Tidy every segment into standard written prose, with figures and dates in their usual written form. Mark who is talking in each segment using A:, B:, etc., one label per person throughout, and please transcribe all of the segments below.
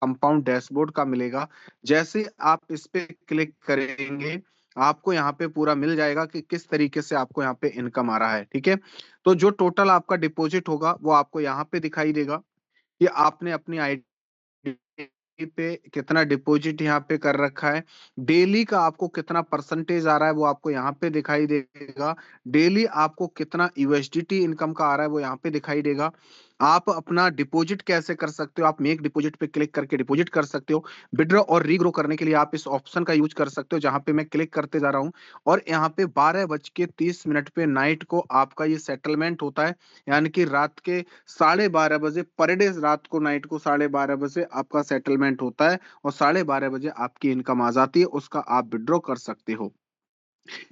A: Compound dashboard का मिलेगा। जैसे आप इस पे क्लिक करेंगे, आपको यहाँ पे पूरा मिल जाएगा कि किस तरीके से आपको यहाँ पे इनकम आ रहा है। ठीक है, तो जो टोटल आपका डिपॉजिट होगा वो आपको यहाँ पे दिखाई देगा कि आपने अपनी आईडी पे कितना डिपॉजिट यहाँ पे कर रखा है। डेली का आपको कितना परसेंटेज आ रहा है वो आपको यहाँ पे दिखाई देगा। डेली आपको कितना यूएसडीटी इनकम का आ रहा है वो यहाँ पे दिखाई देगा। आप अपना डिपॉजिट कैसे कर सकते हो, आप मेक डिपॉजिट पे क्लिक करके डिपॉजिट कर सकते हो। विड्रॉ और रीग्रो करने के लिए आप इस ऑप्शन का यूज कर सकते हो, जहां पे मैं क्लिक करते जा रहा हूँ। और यहाँ पे 12:30 पे नाइट को आपका ये सेटलमेंट होता है, यानी कि रात के 12:30 पर डे, रात को नाइट को 12:30 आपका सेटलमेंट होता है और 12:30 आपकी इनकम आ जाती है, उसका आप विड्रॉ कर सकते हो।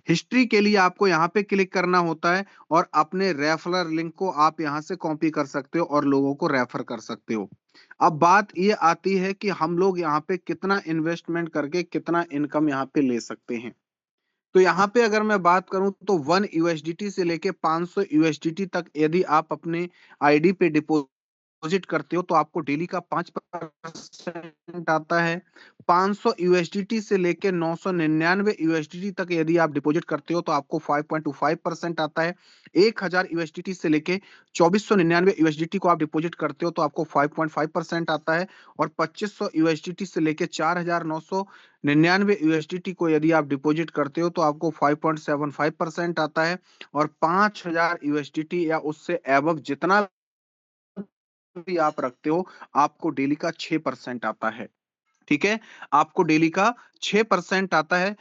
A: हिस्ट्री के लिए आपको यहाँ पे क्लिक करना होता है और अपने रेफरल लिंक को आप यहाँ से कॉपी कर सकते हो और लोगों को रेफर कर सकते हो। अब बात ये आती है कि हम लोग यहाँ पे कितना इन्वेस्टमेंट करके कितना इनकम यहाँ पे ले सकते हैं। तो यहाँ पे अगर मैं बात करूं तो 1 यूएसडीटी से लेके 500 यूएसडीटी तक यदि आप अपने आईडी पे डिपॉजिट करते हो तो आपको डेली का 5% आता है। 500 यूएसडीटी से लेके 999 यूएसडीटी तक यदि आप डिपॉजिट करते हो तो आपको 5.25% आता है। 1000 यूएसडीटी से लेके 2499 यूएसडीटी को आप डिपॉजिट करते हो तो आपको 5.5% आता है। और 2500 यूएसडीटी से लेके 4999 यूएसडीटी को यदि आप डिपॉजिट करते हो तो आपको 5.75% आता है। और 5000 यूएसडीटी या उससे एबव जितना भी आप रखते हो, आपको डेली का 6% आता है। ठीक है, आपको डेली का 6% आता है।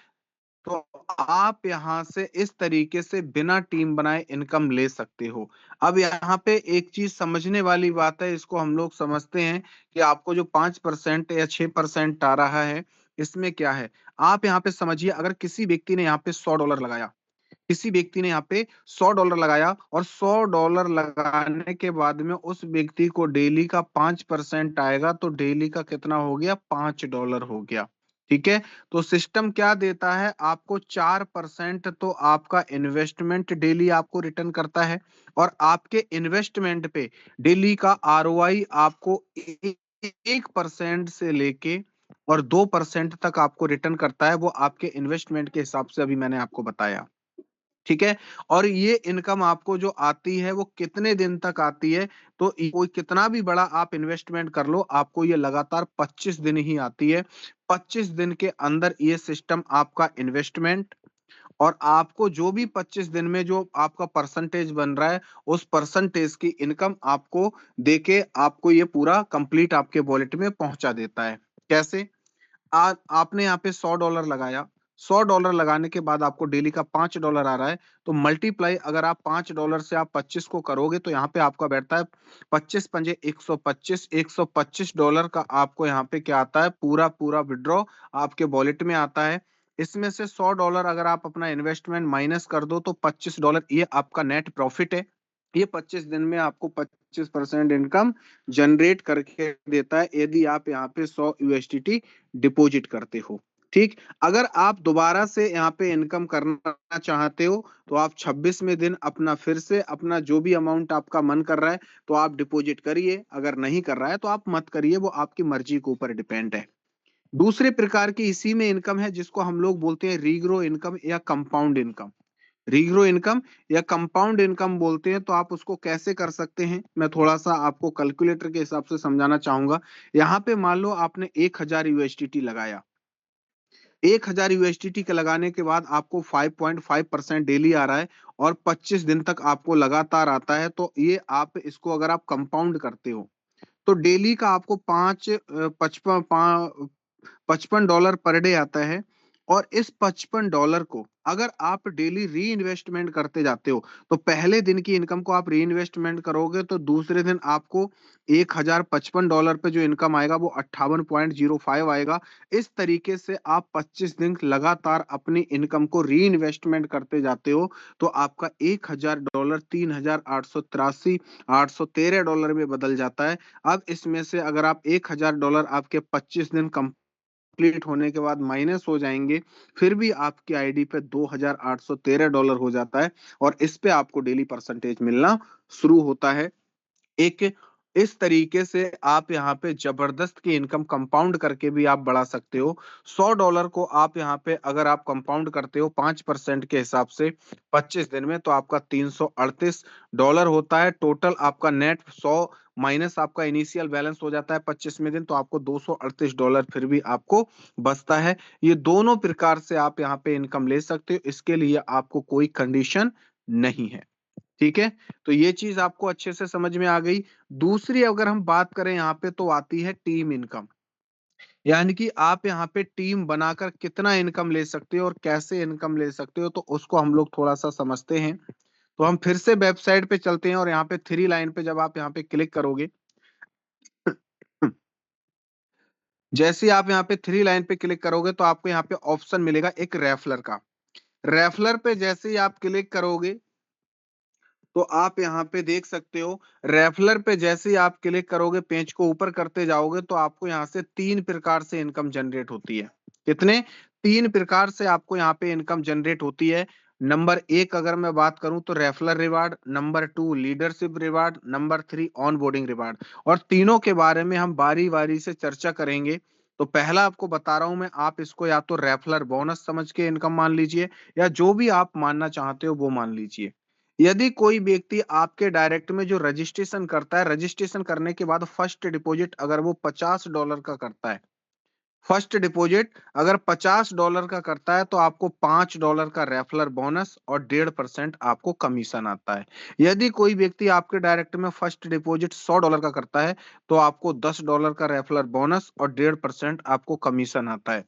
A: तो आप यहां से इस तरीके से बिना टीम बनाए इनकम ले सकते हो। अब यहाँ पे एक चीज समझने वाली बात है, इसको हम लोग समझते हैं कि आपको जो 5% या 6% आ रहा है, इसमें क्या है। आप यहाँ पे समझिए, अगर किसी व्यक्ति ने यहाँ पे $100 लगाया, किसी व्यक्ति ने यहाँ पे $100 लगाया और $100 लगाने के बाद में उस व्यक्ति को डेली का 5% आएगा, तो डेली का कितना हो गया, $5 हो गया। ठीक है, तो सिस्टम क्या देता है आपको, 4% तो आपका इन्वेस्टमेंट डेली आपको रिटर्न करता है। और आपके इन्वेस्टमेंट पे डेली का आरओआई आपको 1% से लेके और 2% तक आपको रिटर्न करता है। वो आपके इन्वेस्टमेंट के हिसाब से अभी मैंने आपको बताया। ठीक है, और ये इनकम आपको जो आती है वो कितने दिन तक आती है, तो कोई कितना भी बड़ा आप इन्वेस्टमेंट कर लो, आपको ये लगातार 25 दिन ही आती है। 25 दिन के अंदर ये सिस्टम आपका इन्वेस्टमेंट और आपको जो भी 25 दिन में जो आपका परसेंटेज बन रहा है, उस परसेंटेज की इनकम आपको देके आपको ये पूरा कंप्लीट आपके वॉलेट में पहुंचा देता है। कैसे, आपने यहाँ पे $100 लगाया, $100 लगाने के बाद आपको डेली का $5 आ रहा है, तो मल्टीप्लाई अगर आप $5 से आप 25 को करोगे तो यहाँ पे आपका बैठता है 25 पंजे 125, $125 का आपको यहाँ पे क्या आता है, पूरा पूरा विड्रॉ आपके वॉलेट में आता है। इसमें से $100 अगर आप अपना इन्वेस्टमेंट माइनस कर दो तो $25 ये आपका नेट प्रॉफिट है। ये 25 दिन में आपको 25% इनकम जनरेट करके देता है, यदि आप यहाँ पे 100 यूएसडीटी डिपॉजिट करते हो। ठीक, अगर आप दोबारा से यहाँ पे इनकम करना चाहते हो तो आप 26वें दिन अपना फिर से अपना जो भी अमाउंट आपका मन कर रहा है तो आप डिपॉजिट करिए, अगर नहीं कर रहा है तो आप मत करिए, वो आपकी मर्जी के ऊपर डिपेंड है। दूसरे प्रकार की इसी में इनकम है जिसको हम लोग बोलते हैं रीग्रो इनकम या कंपाउंड इनकम। रीग्रो इनकम या कंपाउंड इनकम बोलते हैं, तो आप उसको कैसे कर सकते हैं, मैं थोड़ा सा आपको कैलकुलेटर के हिसाब से समझाना चाहूंगा। यहाँ पे मान लो आपने 1000 यूएसडीटी लगाया, 1000 यूएसडीटी के लगाने के बाद आपको 5.5% डेली आ रहा है और 25 दिन तक आपको लगातार आता है। तो ये आप इसको अगर आप कंपाउंड करते हो तो डेली का आपको 55 डॉलर पर डे आता है। और इस $55 को अगर आप डेली री इन्वेस्टमेंट करते जाते हो, तो पहले दिन की इनकम को आप री इन्वेस्टमेंट करोगे तो दूसरे दिन आपको $1055 पे जो इनकम आएगा वो 58.05 आएगा। इस तरीके से आप 25 दिन लगातार अपनी इनकम को री इन्वेस्टमेंट करते जाते हो, तो आपका $1000 $3883 $813 में बदल जाता है। अब इसमें से अगर आप $1000 आपके 25 दिन कंप्लीट होने के बाद माइनस हो जाएंगे, फिर भी आपकी आईडी पे $2813 हो जाता है और इस पे आपको डेली परसेंटेज मिलना शुरू होता है। एक इस तरीके से आप यहाँ पे जबरदस्त की इनकम कंपाउंड करके भी आप बढ़ा सकते हो। $100 को आप यहाँ पे अगर आप कंपाउंड करते हो 5% के हिसाब से 25 दिन में, तो आपका $338 होता है। टोटल आपका नेट 100 माइनस आपका इनिशियल बैलेंस हो जाता है 25वें दिन, तो आपको $238 फिर भी आपको बचता है। ये दोनों प्रकार से आप यहाँ पे इनकम ले सकते हो, इसके लिए आपको कोई कंडीशन नहीं है। ठीक है, तो ये चीज आपको अच्छे से समझ में आ गई। दूसरी अगर हम बात करें यहाँ पे, तो आती है टीम इनकम। यानी कि आप यहाँ पे टीम बनाकर कितना इनकम ले सकते हो और कैसे इनकम ले सकते हो, तो उसको हम लोग थोड़ा सा समझते हैं। तो हम फिर से वेबसाइट पे चलते हैं और यहाँ पे थ्री लाइन पे जब आप यहाँ पे क्लिक करोगे, जैसे ही आप यहाँ पे थ्री लाइन पे क्लिक करोगे, तो आपको यहाँ पे ऑप्शन मिलेगा एक रेफलर का। रेफलर पे जैसे ही आप क्लिक करोगे, तो आप यहाँ पे देख सकते हो, रेफलर पे जैसे ही आप क्लिक करोगे, पेज को ऊपर करते जाओगे, तो आपको यहाँ से तीन प्रकार से इनकम जनरेट होती है। कितने? तीन प्रकार से आपको यहाँ पे इनकम जनरेट होती है। नंबर एक अगर मैं बात करूं, तो रेफलर reward, number two leadership reward, number three on boarding reward. और तीनों के बारे में हम बारी बारी से चर्चा करेंगे। तो पहला आपको बता रहा हूं मैं, आप इसको या तो रेफलर बोनस समझ के इनकम मान लीजिए, या जो भी आप मानना चाहते हो वो मान लीजिए। यदि कोई व्यक्ति आपके डायरेक्ट में जो रजिस्ट्रेशन करता है, रजिस्ट्रेशन करने के बाद फर्स्ट डिपॉजिट अगर वो $50 का करता है, फर्स्ट डिपॉजिट अगर $50 का करता है, तो आपको $5 का रेफलर बोनस और 1.5% आपको कमीशन आता है। यदि कोई व्यक्ति आपके डायरेक्ट में फर्स्ट डिपॉजिट $100 का करता है, तो आपको $10 का रेफलर बोनस और 1.5% आपको कमीशन आता है।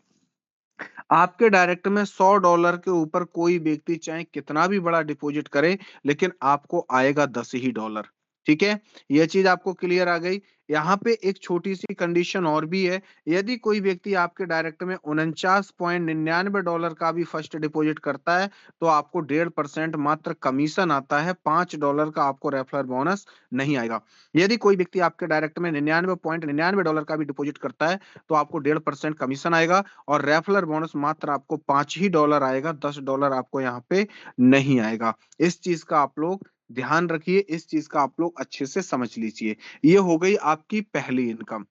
A: आपके डायरेक्ट में $100 के ऊपर कोई व्यक्ति चाहे कितना भी बड़ा डिपॉजिट करे, लेकिन आपको आएगा 10 ही डॉलर। ठीक है, यह चीज आपको क्लियर आ गई। यहाँ पे एक छोटी सी कंडीशन और भी है। यदि कोई व्यक्ति आपके डायरेक्ट में $49.99 का भी फर्स्ट डिपॉजिट करता है, तो आपको 1.5% मात्र कमीशन आता है, $5 का आपको रेफरल बोनस नहीं आएगा। यदि कोई व्यक्ति आपके डायरेक्ट में $99.99 का भी डिपॉजिट करता है, तो आपको 1.5% कमीशन आएगा, और रेफलर बोनस मात्र आपको $5 ही आएगा, $10 आपको यहाँ पे नहीं आएगा। इस चीज का आप लोग ध्यान रखिए, इस चीज का आप लोग अच्छे से समझ लीजिए। ये हो गई आपकी पहली इनकम।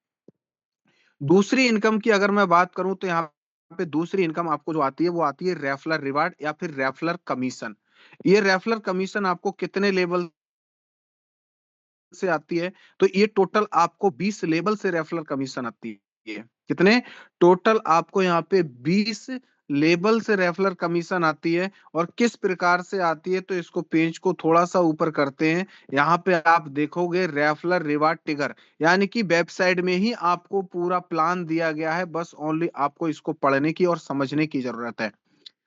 A: दूसरी इनकम की अगर मैं बात करूं, तो यहाँ पे दूसरी इनकम आपको जो आती है, वो आती है रेफलर रिवार्ड या फिर रेफलर कमीशन। ये रेफलर कमीशन आपको कितने लेवल से आती है? तो ये टोटल आपको 20 लेवल से रेफरल कमीशन आती है। कितने? टोटल आपको यहाँ पे 20 लेवल से रेफरल कमीशन आती है। और किस प्रकार से आती है, तो इसको पेज को थोड़ा सा ऊपर करते हैं। यहाँ पे आप देखोगे रेफरल रिवार्ड टिगर, यानी कि वेबसाइट में ही आपको पूरा प्लान दिया गया है, बस ओनली आपको इसको पढ़ने की और समझने की जरूरत है।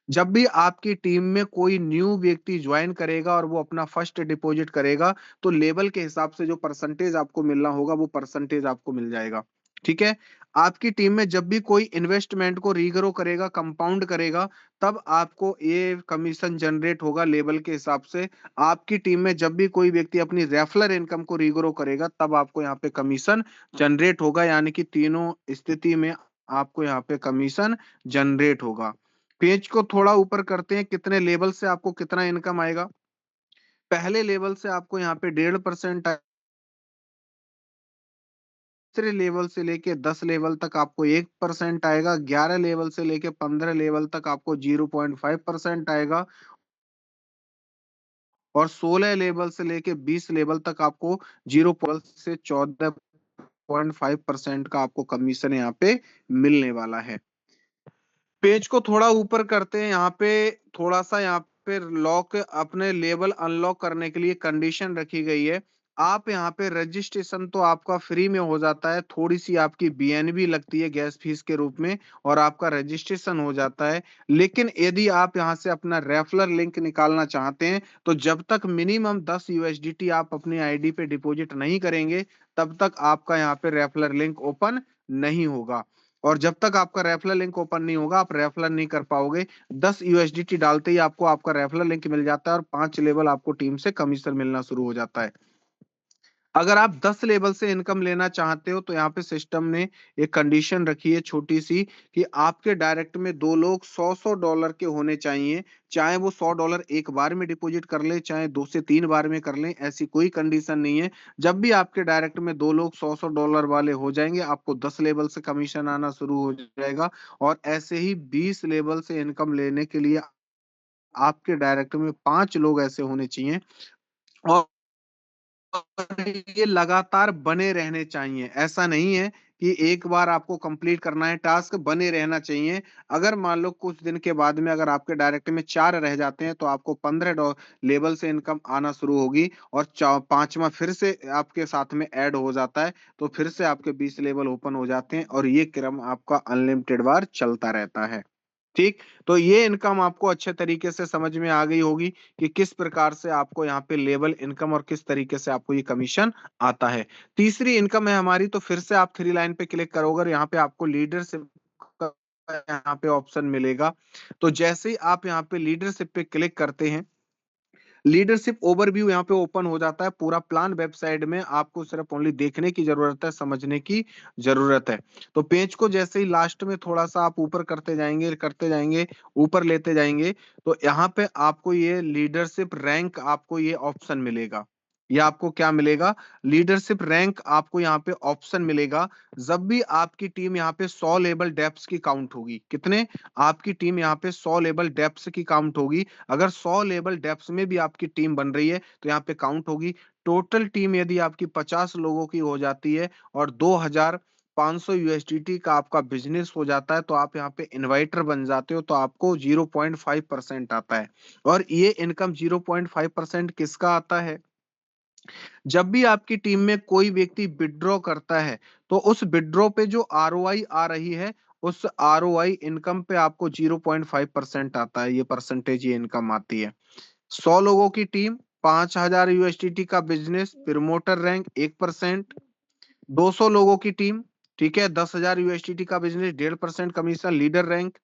A: जब भी आपकी टीम में कोई न्यू व्यक्ति ज्वाइन करेगा और वो अपना फर्स्ट डिपॉजिट करेगा, तो लेवल के हिसाब से जो परसेंटेज आपको मिलना होगा, वो परसेंटेज आपको मिल जाएगा। ठीक है, आपकी टीम में जब भी कोई इन्वेस्टमेंट को रीग्रो करेगा, कंपाउंड करेगा, तब आपको ये कमीशन जनरेट होगा लेवल के हिसाब से। आपकी टीम में जब भी कोई व्यक्ति अपनी रेफलर इनकम को रीग्रो करेगा, तब आपको यहाँ पे कमीशन जनरेट होगा, यानी कि तीनों स्थिति में आपको यहाँ पे कमीशन जनरेट होगा। पेज को थोड़ा ऊपर करते हैं, कितने लेवल से आपको कितना इनकम आएगा। पहले लेवल से आपको यहाँ पे 1.5% तीसरे लेवल से लेके 10 लेवल तक आपको 1% आएगा, 11 लेवल से लेके 15 लेवल तक आपको 0.5% आएगा, और 16 लेवल से लेके 20 लेवल तक आपको 0.14% का आपको कमीशन यहाँ पे मिलने वाला है। पेज को थोड़ा ऊपर करते हैं, यहाँ पे थोड़ा सा यहाँ पे लॉक अपने लेवल अनलॉक करने के लिए कंडीशन रखी गई है। आप यहाँ पे रजिस्ट्रेशन तो आपका फ्री में हो जाता है, थोड़ी सी आपकी बीएनबी लगती है गैस फीस के रूप में, और आपका रजिस्ट्रेशन हो जाता है। लेकिन यदि आप यहाँ से अपना रेफरल लिंक निकालना चाहते हैं, तो जब तक मिनिमम 10 यूएसडीटी आप अपनी आईडी पे डिपॉजिट नहीं करेंगे, तब तक आपका यहाँ पे रेफरल लिंक ओपन नहीं होगा। और जब तक आपका रेफरल लिंक ओपन नहीं होगा, आप रेफरल नहीं कर पाओगे। 10 यूएसडीटी डालते ही आपको आपका रेफरल लिंक मिल जाता है, और 5 लेवल आपको टीम से कमीशन मिलना शुरू हो जाता है। अगर आप 10 लेवल से इनकम लेना चाहते हो तो यहाँ पे सिस्टम ने एक कंडीशन रखी है छोटी सी, कि आपके डायरेक्ट में दो लोग 100-100 डॉलर के होने चाहिए। चाहे वो 100 डॉलर एक बार में डिपॉजिट कर ले, चाहे 2 से 3 बार में कर लें, ऐसी कोई कंडीशन नहीं है। जब भी आपके डायरेक्ट में दो लोग 100-100 डॉलर वाले हो जाएंगे, आपको 10 लेवल से कमीशन आना शुरू हो जाएगा। और ऐसे ही 20 लेवल से इनकम लेने के लिए आपके डायरेक्ट में 5 लोग ऐसे होने चाहिए, और ये लगातार बने रहने चाहिए। ऐसा नहीं है कि एक बार आपको कंप्लीट करना है टास्क, बने रहना चाहिए। अगर मान लो कुछ दिन के बाद में अगर आपके डायरेक्ट में 4 रह जाते हैं, तो आपको 15 लेवल से इनकम आना शुरू होगी, और पांचवा फिर से आपके साथ में ऐड हो जाता है, तो फिर से आपके 20 लेवल ओपन हो जाते हैं, और ये क्रम आपका अनलिमिटेड बार चलता रहता है। ठीक। तो ये इनकम आपको अच्छे तरीके से समझ में आ गई होगी कि किस प्रकार से आपको यहाँ पे लेवल इनकम और किस तरीके से आपको ये कमीशन आता है। तीसरी इनकम है हमारी, तो फिर से आप थ्री लाइन पे क्लिक करोगे और यहाँ पे आपको लीडरशिप का यहाँ पे ऑप्शन मिलेगा। तो जैसे ही आप यहाँ पे लीडरशिप पे क्लिक करते हैं, लीडरशिप ओवरव्यू यहाँ पे ओपन हो जाता है। पूरा प्लान वेबसाइट में, आपको सिर्फ ओनली देखने की जरूरत है, समझने की जरूरत है। तो पेज को जैसे ही लास्ट में थोड़ा सा आप ऊपर करते जाएंगे, ऊपर लेते जाएंगे, तो यहाँ पे आपको ये लीडरशिप रैंक, आपको ये ऑप्शन मिलेगा। ये आपको क्या मिलेगा? लीडरशिप रैंक आपको यहाँ पे ऑप्शन मिलेगा। जब भी आपकी टीम यहाँ पे 100 लेवल डेप्स की काउंट होगी, कितने? आपकी टीम यहाँ पे 100 लेवल डेप्स की काउंट होगी। अगर 100 लेवल डेप्स में भी आपकी टीम बन रही है, तो यहाँ पे काउंट होगी। टोटल टीम यदि आपकी 50 लोगों की हो जाती है और 2500 यूएसडीटी का आपका बिजनेस हो जाता है, तो आप यहाँ पे इन्वाइटर बन जाते हो, तो आपको 0.5% आता है। और ये इनकम 0.5% किसका आता है? जब भी आपकी टीम में कोई व्यक्ति विड्रॉ करता है, तो उस विड्रॉ पे जो आरओआई आ रही है, उस आरओआई इनकम पे आपको 0.5% आता है। ये परसेंटेज, ये इनकम आती है। 100 लोगों की टीम, 5000 यूएसडीटी का बिजनेस, प्रमोटर रैंक 1%। 200 लोगों की टीम, ठीक है, 10,000 यूएसडीटी का बिजनेस, 1.5% कमीशन, लीडर रैंक।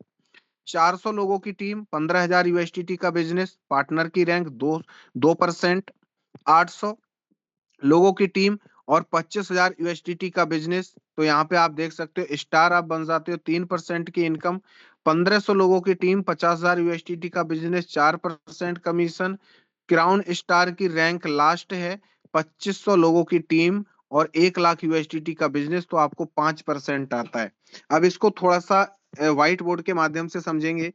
A: 400 लोगों की टीम, 15,000 यूएसडीटी का बिजनेस, पार्टनर की रैंक 2%। 800 लोगों की टीम और 25,000 यूएसडीटी का बिजनेस, तो यहाँ पे आप देख सकते हो स्टार आप बन जाते हो, 3% की इनकम। 1500 लोगों की टीम, 50,000 यूएसडीटी का बिजनेस, 4% कमीशन। क्राउन स्टार की रैंक लास्ट है। 2500 लोगों की टीम और 1 लाख यूएसडीटी का बिजनेस, तो आपको 5% आता है। अब इसको थोड़ा सा व्हाइट बोर्ड के माध्यम से समझेंगे।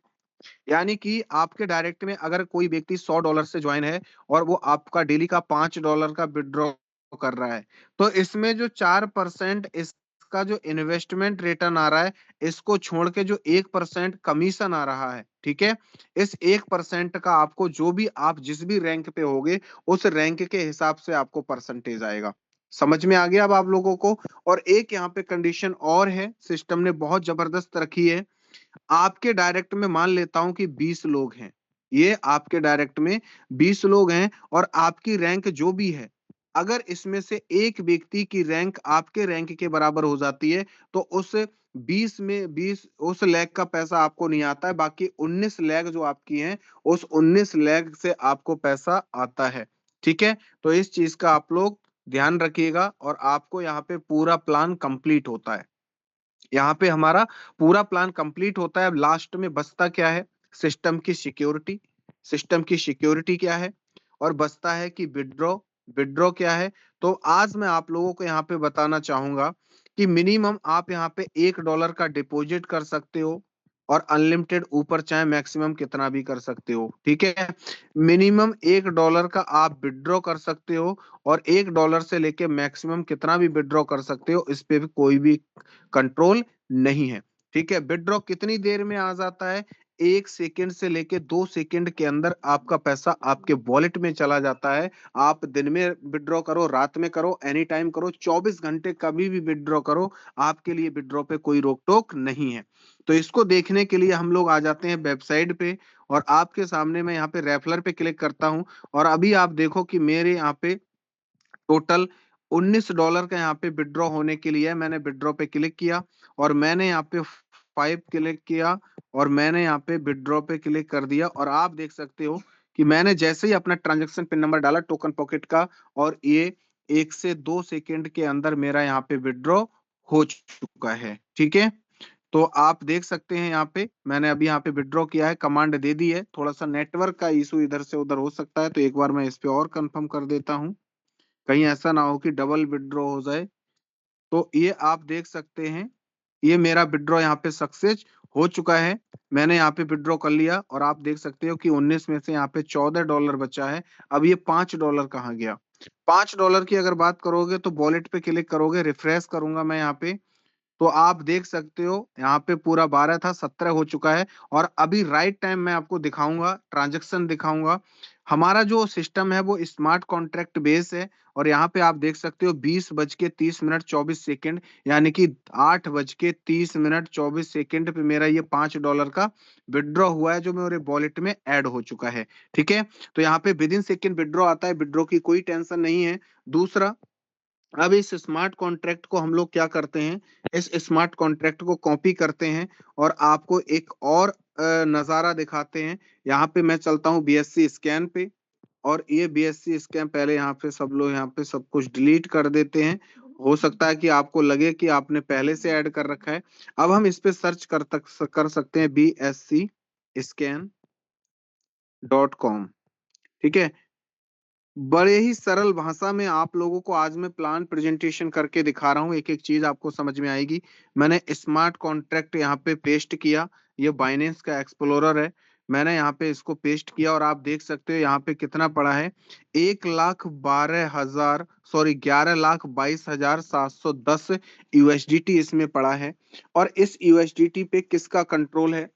A: यानी कि आपके डायरेक्ट में अगर कोई व्यक्ति 100 डॉलर से ज्वाइन है, और वो आपका डेली का 5 डॉलर का विड्रॉ कर रहा है, तो इसमें जो 4% इसका जो इन्वेस्टमेंट रिटर्न आ रहा है, इसको छोड़ के जो 1% कमीशन आ रहा है, ठीक है, इस 1% का आपको जो भी आप जिस भी रैंक पे होगे, उस रैंक के हिसाब से आपको परसेंटेज आएगा। समझ में आ गया अब आप लोगों को? और एक यहाँ पे कंडीशन और है, सिस्टम ने बहुत जबरदस्त रखी है। आपके डायरेक्ट में मान लेता हूं कि 20 लोग हैं, ये आपके डायरेक्ट में 20 लोग हैं, और आपकी रैंक जो भी है, अगर इसमें से एक व्यक्ति की रैंक आपके रैंक के बराबर हो जाती है, तो उस 20 में 20 उस लैग का पैसा आपको नहीं आता है। बाकी 19 लैग जो आपकी हैं, उस 19 लैग से आपको पैसा आता है। ठीक है, तो इस चीज का आप लोग ध्यान रखिएगा, और आपको यहाँ पे पूरा प्लान कंप्लीट होता है। यहाँ पे हमारा पूरा प्लान कंप्लीट होता है। अब लास्ट में बचता क्या है? सिस्टम की सिक्योरिटी। सिस्टम की सिक्योरिटी क्या है? और बचता है कि विड्रॉ। विड्रॉ क्या है? तो आज मैं आप लोगों को यहाँ पे बताना चाहूंगा कि मिनिमम आप यहाँ पे 1 डॉलर का डिपॉजिट कर सकते हो, और अनलिमिटेड ऊपर चाहे मैक्सिमम कितना भी कर सकते हो। ठीक है, मिनिमम 1 डॉलर का आप विड्रॉ कर सकते हो, और 1 डॉलर से लेके मैक्सिमम कितना भी विड्रॉ कर सकते हो, इस पे भी कोई भी कंट्रोल नहीं है। ठीक है, विड्रॉ कितनी देर में आ जाता है? 1 सेकेंड से लेके 2 सेकेंड के अंदर आपका पैसा आपके वॉलेट में चला जाता है। आप दिन में विड्रॉ करो, रात में करो, एनी टाइम करो, 24 घंटे कभी भी विड्रॉ करो, आपके लिए विड्रॉ पे कोई रोक टोक नहीं है। तो इसको देखने के लिए हम लोग आ जाते हैं वेबसाइट पे, और आपके सामने मैं यहाँ पे रेफरल पे क्लिक करता हूँ, और अभी आप देखो कि मेरे यहाँ पे टोटल 19 डॉलर का यहाँ पे विड्रॉ होने के लिए मैंने विड्रॉ पे क्लिक किया, और मैंने यहाँ पे 5 क्लिक किया, और मैंने यहाँ पे विड्रॉ पे क्लिक कर दिया, और आप देख सकते हो कि मैंने जैसे ही अपना ट्रांजैक्शन पिन नंबर डाला टोकन पॉकेट का, और ये 1 से 2 सेकंड के अंदर मेरा यहाँ पे विड्रॉ हो चुका है। ठीक है, तो आप देख सकते हैं यहाँ पे मैंने अभी यहाँ पे विड्रॉ किया है, कमांड दे दी है। थोड़ा सा नेटवर्क का इशू इधर से उधर हो सकता है, तो एक बार मैं इस पे और कंफर्म कर देता हूँ, कहीं ऐसा ना हो कि डबल विड्रॉ हो जाए। तो ये आप देख सकते हैं, ये मेरा विड्रॉ यहाँ पे सक्सेस हो चुका है। मैंने यहाँ पे विड्रॉ कर लिया और आप देख सकते हो कि 19 में से यहाँ पे $14 बचा है। अब ये $5 कहाँ गया? $5 की अगर बात करोगे तो वॉलेट पे क्लिक करोगे, रिफ्रेश करूंगा मैं यहाँ पे, तो आप देख सकते हो यहाँ पे पूरा 12 था, 17 हो चुका है। और अभी राइट टाइम मैं आपको दिखाऊंगा, ट्रांजैक्शन दिखाऊंगा। हमारा जो सिस्टम है वो स्मार्ट कॉन्ट्रैक्ट बेस है, और यहाँ पे आप देख सकते हो 20:30 24 यानी कि 8:30 पे मेरा ये $5 का विड्रॉ हुआ है, जो मेरे वॉलेट में ऐड हो चुका है। ठीक है, तो यहाँ पे विद इन सेकेंड विड्रॉ आता है, विड्रॉ की कोई टेंशन नहीं है। दूसरा, अब इस स्मार्ट कॉन्ट्रैक्ट को हम लोग क्या करते हैं, इस स्मार्ट कॉन्ट्रैक्ट को कॉपी करते हैं और आपको एक और नजारा दिखाते हैं। यहाँ पे मैं चलता हूँ बीएससी स्कैन पे, और ये बीएससी स्कैन पहले यहाँ पे सब लोग यहाँ पे सब कुछ डिलीट कर देते हैं। हो सकता है कि आपको लगे कि आपने पहले से ऐड कर रखा है। अब हम इस पे सर्च कर सकते हैं bscscan.com। ठीक है, बड़े ही सरल भाषा में आप लोगों को आज मैं प्लान प्रेजेंटेशन करके दिखा रहा हूँ, एक एक चीज आपको समझ में आएगी। मैंने स्मार्ट कॉन्ट्रैक्ट यहाँ पे पेस्ट किया, ये बाइनेंस का एक्सप्लोरर है, मैंने यहाँ पे इसको पेस्ट किया और आप देख सकते हो यहाँ पे कितना पड़ा है, 1,12,000 सॉरी 11,22,710 यूएसडीटी इसमें पड़ा है। और इस यूएसडीटी पे किसका कंट्रोल है?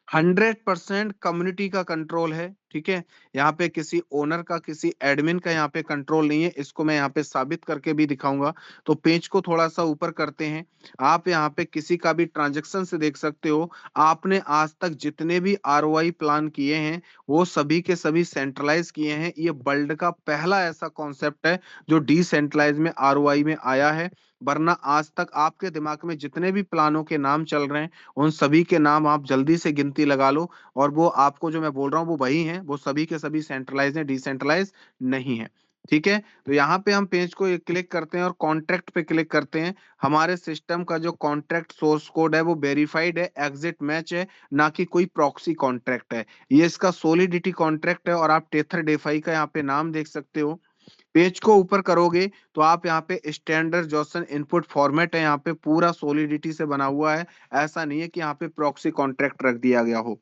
A: 100% कम्युनिटी का कंट्रोल है। ठीक है, यहाँ पे किसी ओनर का, किसी एडमिन का यहाँ पे कंट्रोल नहीं है। इसको मैं यहाँ पे साबित करके भी दिखाऊंगा। तो पेज को थोड़ा सा ऊपर करते हैं, आप यहाँ पे किसी का भी ट्रांजैक्शन से देख सकते हो। आपने आज तक जितने भी आरओआई प्लान किए हैं वो सभी के सभी सेंट्रलाइज किए हैं। ये वर्ल्ड का पहला ऐसा कॉन्सेप्ट है जो डिसेंट्रलाइज में आरओआई में आया है। वरना आज तक आपके दिमाग में जितने भी प्लानों के नाम चल रहे हैं उन सभी के नाम आप जल्दी से गिनती लगा लो, और वो आपको जो मैं बोल रहा हूँ वो वही है, वो सभी के सभी सेंट्रलाइज हैं, डिसेंट्रलाइज नहीं है। ठीक है, तो यहाँ पे हम पेज को क्लिक करते हैं और कॉन्ट्रैक्ट पे क्लिक करते हैं। हमारे सिस्टम का जो कॉन्ट्रैक्ट सोर्स कोड है वो वेरीफाइड है, एग्जिट मैच है, ना कि कोई प्रॉक्सी कॉन्ट्रैक्ट है। ये इसका सोलिडिटी कॉन्ट्रैक्ट है, और आप टेथर डेफाई का यहाँ पे नाम देख सकते हो। पेज को ऊपर करोगे तो आप यहाँ पे स्टैंडर्ड जोसन इनपुट फॉर्मेट है, यहाँ पे पूरा सॉलिडिटी से बना हुआ है। ऐसा नहीं है कि यहाँ पे प्रॉक्सी कॉन्ट्रैक्ट रख दिया गया हो।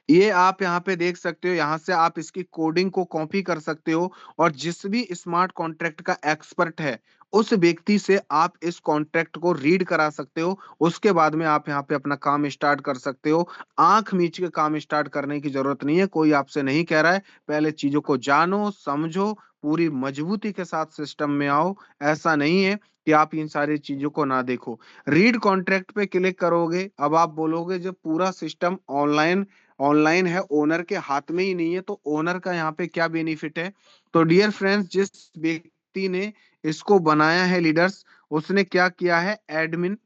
A: ये आप यहाँ पे देख सकते हो, यहाँ से आप इसकी कोडिंग को कॉपी कर सकते हो, और जिस भी स्मार्ट कॉन्ट्रैक्ट का एक्सपर्ट है उस व्यक्ति से आप इस कॉन्ट्रैक्ट को रीड करा सकते हो। उसके बाद में आप यहाँ पे अपना काम स्टार्ट कर सकते हो। आंख मीच के काम स्टार्ट करने की जरूरत नहीं है, कोई आपसे नहीं कह रहा है। पहले चीजों को जानो, समझो, पूरी मजबूती के साथ सिस्टम में आओ। ऐसा नहीं है कि आप इन सारी चीजों को ना देखो। रीड कॉन्ट्रैक्ट पे क्लिक करोगे, अब आप बोलोगे जब पूरा सिस्टम ऑनलाइन ऑनलाइन है, ओनर के हाथ में ही नहीं है, तो ओनर का यहाँ पे क्या बेनिफिट है? तो डियर फ्रेंड्स, जिस व्यक्ति ने इसको बनाया है लीडर्स, उसने क्या किया है, एडमिन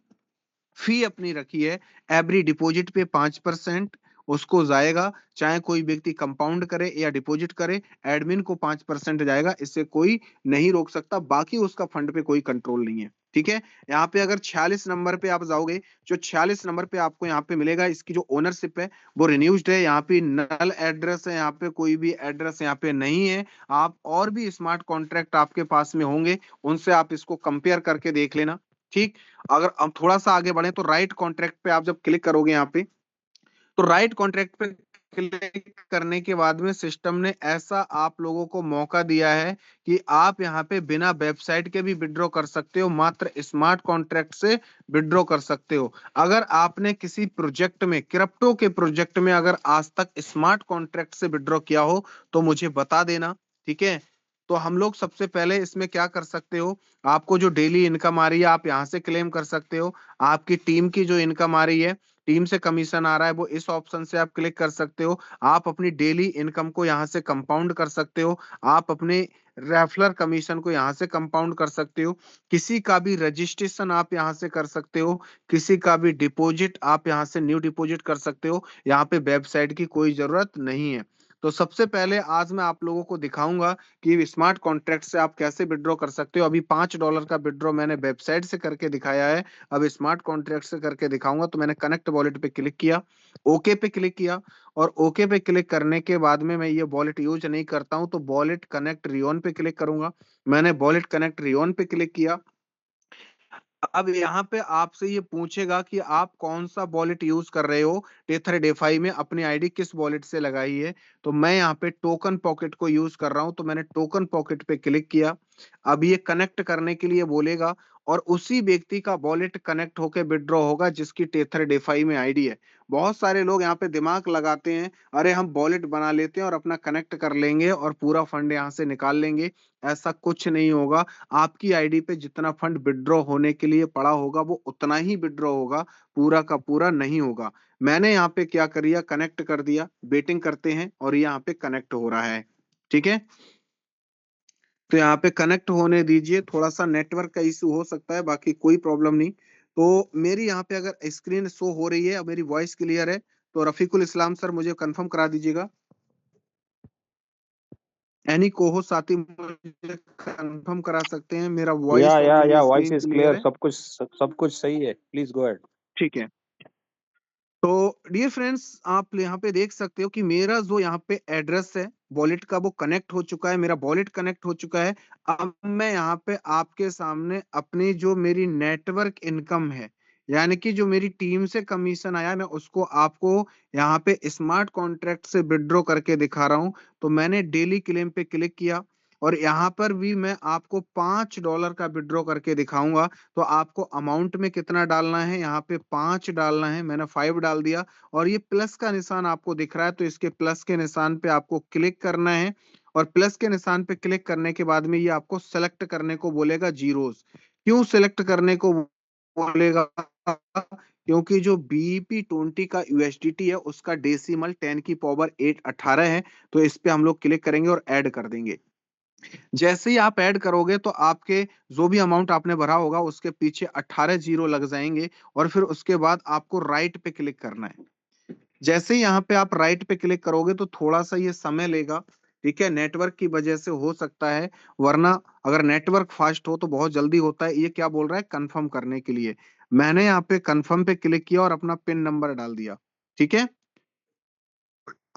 A: फी अपनी रखी है। एवरी डिपॉजिट पे 5% उसको जाएगा, चाहे कोई व्यक्ति कंपाउंड करे या डिपॉजिट करे, एडमिन को 5% जाएगा, इससे कोई नहीं रोक सकता। बाकी उसका फंड पे कोई कंट्रोल नहीं है। ठीक है, यहाँ पे अगर 46 नंबर पे आप जाओगे, जो 46 नंबर पे आपको यहाँ पे मिलेगा, इसकी जो ओनरशिप है वो रिन्यूज्ड है। यहाँ पे नल एड्रेस है, यहाँ पे कोई भी एड्रेस यहाँ पे नहीं है। आप और भी स्मार्ट कॉन्ट्रैक्ट आपके पास में होंगे, उनसे आप इसको कंपेयर करके देख लेना। ठीक, अगर हम थोड़ा सा आगे बढ़े तो राइट कॉन्ट्रैक्ट पे आप जब क्लिक करोगे यहाँ पे, तो राइट कॉन्ट्रैक्ट पे क्लिक करने के बाद में सिस्टम ने ऐसा आप लोगों को मौका दिया है कि आप यहाँ पे बिना वेबसाइट के भी विड्रॉ कर सकते हो, मात्र स्मार्ट कॉन्ट्रैक्ट से विड्रॉ कर सकते हो। अगर आपने किसी प्रोजेक्ट में, क्रिप्टो के प्रोजेक्ट में अगर आज तक स्मार्ट कॉन्ट्रैक्ट से विड्रॉ किया हो तो मुझे बता देना। ठीक है, तो हम लोग सबसे पहले इसमें क्या कर सकते हो, आपको जो डेली इनकम आ रही है आप यहाँ से क्लेम कर सकते हो। आपकी टीम की जो इनकम आ रही है, टीम से कमीशन आ रहा है, वो इस ऑप्शन से आप क्लिक कर सकते हो। आप अपनी डेली इनकम को यहाँ से कंपाउंड कर सकते हो। आप अपने रेफरल कमीशन को यहाँ से कंपाउंड कर सकते हो। किसी का भी रजिस्ट्रेशन आप यहाँ से कर सकते हो। किसी का भी डिपॉजिट आप यहाँ से न्यू डिपॉजिट कर सकते हो। यहाँ पे वेबसाइट की कोई जरूरत नहीं है। तो सबसे पहले आज मैं आप लोगों को दिखाऊंगा कि स्मार्ट कॉन्ट्रैक्ट से आप कैसे विड्रॉ कर सकते हो। अभी $5 का विड्रॉ मैंने वेबसाइट से करके दिखाया है, अब स्मार्ट कॉन्ट्रैक्ट से करके दिखाऊंगा। तो मैंने कनेक्ट वॉलेट पे क्लिक किया, ओके पे क्लिक किया, और ओके पे क्लिक करने के बाद में मैं ये वॉलेट यूज नहीं करता हूं, तो वॉलेट कनेक्ट रियोन पे क्लिक करूंगा। मैंने वॉलेट कनेक्ट रियोन पे क्लिक किया। अब यहाँ पे आपसे ये पूछेगा कि आप कौन सा वॉलेट यूज कर रहे हो, टेथर डेफाई में अपनी आईडी किस वॉलेट से लगाई है। तो मैं यहाँ पे टोकन पॉकेट को यूज कर रहा हूँ, तो मैंने टोकन पॉकेट पे क्लिक किया। अब ये कनेक्ट करने के लिए बोलेगा, और उसी व्यक्ति का वॉलेट कनेक्ट होकर विड्रॉ होगा जिसकी टेथर डेफाई में आईडी है। बहुत सारे लोग यहाँ पे दिमाग लगाते हैं, अरे हम वॉलेट बना लेते हैं और अपना कनेक्ट कर लेंगे और पूरा फंड यहाँ से निकाल लेंगे। ऐसा कुछ नहीं होगा। आपकी आईडी पे जितना फंड विड्रॉ होने के लिए पड़ा होगा वो उतना ही विड्रॉ होगा, पूरा का पूरा नहीं होगा। मैंने यहाँ पे क्या कर दिया, कनेक्ट कर दिया। वेटिंग करते हैं और ये यहाँ पे कनेक्ट हो रहा है। ठीक है, तो यहाँ पे कनेक्ट होने दीजिए। थोड़ा सा नेटवर्क का इशू हो सकता है, बाकी कोई प्रॉब्लम नहीं। तो मेरी यहाँ पे अगर स्क्रीन शो हो रही है और मेरी वॉइस क्लियर है, तो रफीकुल इस्लाम सर मुझे कंफर्म करा दीजिएगा। एनी कोहो साथी मुझे कंफर्म करा सकते हैं मेरा
B: या
A: वॉइस और
B: या
A: मेरी
B: या voice
A: screen
B: is
A: clear
B: clear,
A: है।
B: सब कुछ सही है, प्लीज गो अहेड।
A: ठीक है, तो डियर फ्रेंड्स, आप यहाँ पे देख सकते हो कि मेरा जो यहाँ पे एड्रेस है वॉलेट का वो कनेक्ट हो चुका है, मेरा वॉलेट कनेक्ट हो चुका है। अब मैं यहाँ पे आपके सामने अपनी जो मेरी नेटवर्क इनकम है, यानी कि जो मेरी टीम से कमीशन आया, मैं उसको आपको यहाँ पे स्मार्ट कॉन्ट्रैक्ट से विड्रॉ करके दिखा रहा हूँ। तो मैंने डेली क्लेम पे क्लिक किया, और यहाँ पर भी मैं आपको $5 का विड्रॉ करके दिखाऊंगा। तो आपको अमाउंट में कितना डालना है, यहाँ पे 5 डालना है। मैंने 5 डाल दिया, और ये प्लस का निशान आपको दिख रहा है, तो इसके प्लस के निशान पे आपको क्लिक करना है। और प्लस के निशान पे क्लिक करने के बाद में ये आपको सेलेक्ट करने को बोलेगा जीरोस। क्यों सेलेक्ट करने को बोलेगा, क्योंकि जो BEP20 का USDT है उसका डेसिमल 10 की पावर 8 18 है। तो इस पे हम लोग क्लिक करेंगे और ऐड कर देंगे। जैसे ही आप ऐड करोगे तो आपके जो भी अमाउंट आपने भरा होगा उसके पीछे 18 जीरो लग जाएंगे, और फिर उसके बाद आपको राइट पे क्लिक करना है। जैसे ही यहाँ पे आप राइट पे क्लिक करोगे तो थोड़ा सा ये समय लेगा। ठीक है, नेटवर्क की वजह से हो सकता है, वरना अगर नेटवर्क फास्ट हो तो बहुत जल्दी होता है। ये क्या बोल रहा है, कंफर्म करने के लिए। मैंने यहाँ पे कंफर्म पे क्लिक किया और अपना पिन नंबर डाल दिया। ठीक है,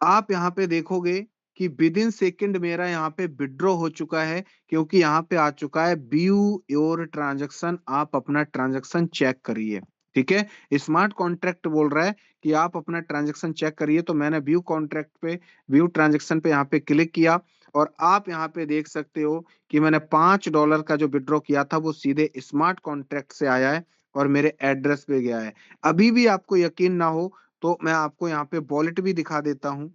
A: आप यहाँ पे देखोगे कि विद इन सेकेंड मेरा यहाँ पे विड्रॉ हो चुका है, क्योंकि यहाँ पे आ चुका है व्यू योर ट्रांजैक्शन। आप अपना ट्रांजैक्शन चेक करिए। ठीक है, स्मार्ट कॉन्ट्रैक्ट बोल रहा है कि आप अपना ट्रांजैक्शन चेक करिए। तो मैंने व्यू कॉन्ट्रैक्ट पे, व्यू ट्रांजैक्शन पे यहाँ पे क्लिक किया, और आप यहाँ पे देख सकते हो कि मैंने $5 का जो विड्रॉ किया था वो सीधे स्मार्ट कॉन्ट्रैक्ट से आया है और मेरे एड्रेस पे गया है। अभी भी आपको यकीन ना हो तो मैं आपको यहाँ पे वॉलेट भी दिखा देता हूँ।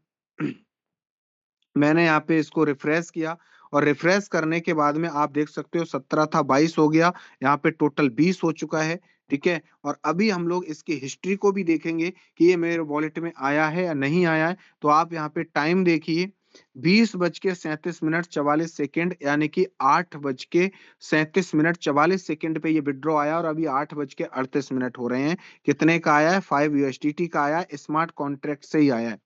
A: मैंने यहाँ पे इसको रिफ्रेश किया, और रिफ्रेश करने के बाद में आप देख सकते हो 17 था 22 हो गया, यहाँ पे टोटल 20 हो चुका है। ठीक है, और अभी हम लोग इसकी हिस्ट्री को भी देखेंगे कि ये मेरे वॉलेट में आया है या नहीं आया है। तो आप यहाँ पे टाइम देखिए, 20:37:44, यानी कि 8:37:44 पे ये विड्रॉ आया, और अभी 8:38 हो रहे हैं। कितने का आया है, 5 USDT का आया है, स्मार्ट कॉन्ट्रैक्ट से ही आया है।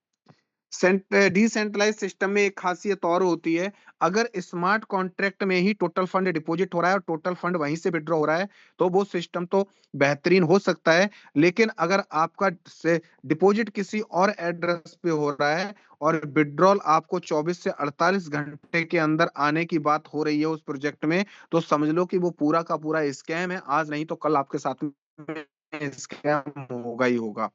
A: डिसेंट्रलाइज सिस्टम में एक खासियत और होती है, अगर स्मार्ट कॉन्ट्रैक्ट में ही टोटल फंड डिपॉजिट हो रहा है और टोटल फंड वहीं से विड्रॉ हो रहा है, तो वो सिस्टम तो बेहतरीन हो सकता है। लेकिन अगर आपका से डिपॉजिट किसी और एड्रेस पे हो रहा है और विड्रॉल आपको 24 से 48 घंटे के अंदर आने की बात हो रही है उस प्रोजेक्ट में, तो समझ लो कि वो पूरा का पूरा स्कैम है। आज नहीं तो कल आपके साथ में स्कैम होगा ही होगा।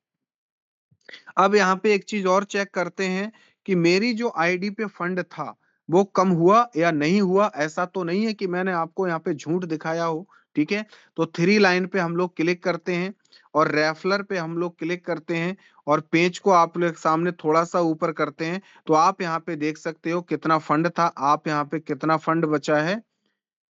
A: अब यहाँ पे एक चीज और चेक करते हैं कि मेरी जो आईडी पे फंड था वो कम हुआ या नहीं हुआ। ऐसा तो नहीं है कि मैंने आपको यहाँ पे झूठ दिखाया हो। ठीक है, तो 3 लाइन पे हम लोग क्लिक करते हैं, और रेफलर पे हम लोग क्लिक करते हैं, और पेज को आप लोग सामने थोड़ा सा ऊपर करते हैं। तो आप यहाँ पे देख सकते हो कितना फंड था, आप यहाँ पे कितना फंड बचा है,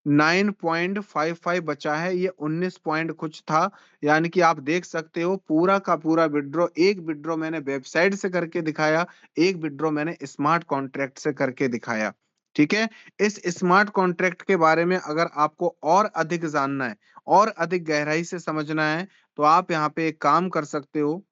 A: 9.55 बचा है, ये 19 पॉइंट कुछ था। यानी कि आप देख सकते हो पूरा का पूरा विड्रॉ, एक विड्रॉ मैंने वेबसाइट से करके दिखाया, एक विड्रॉ मैंने स्मार्ट कॉन्ट्रैक्ट से करके दिखाया। ठीक है, इस स्मार्ट कॉन्ट्रैक्ट के बारे में अगर आपको और अधिक जानना है और अधिक गहराई से समझना है, तो आप यहाँ पे एक काम कर सकते हो,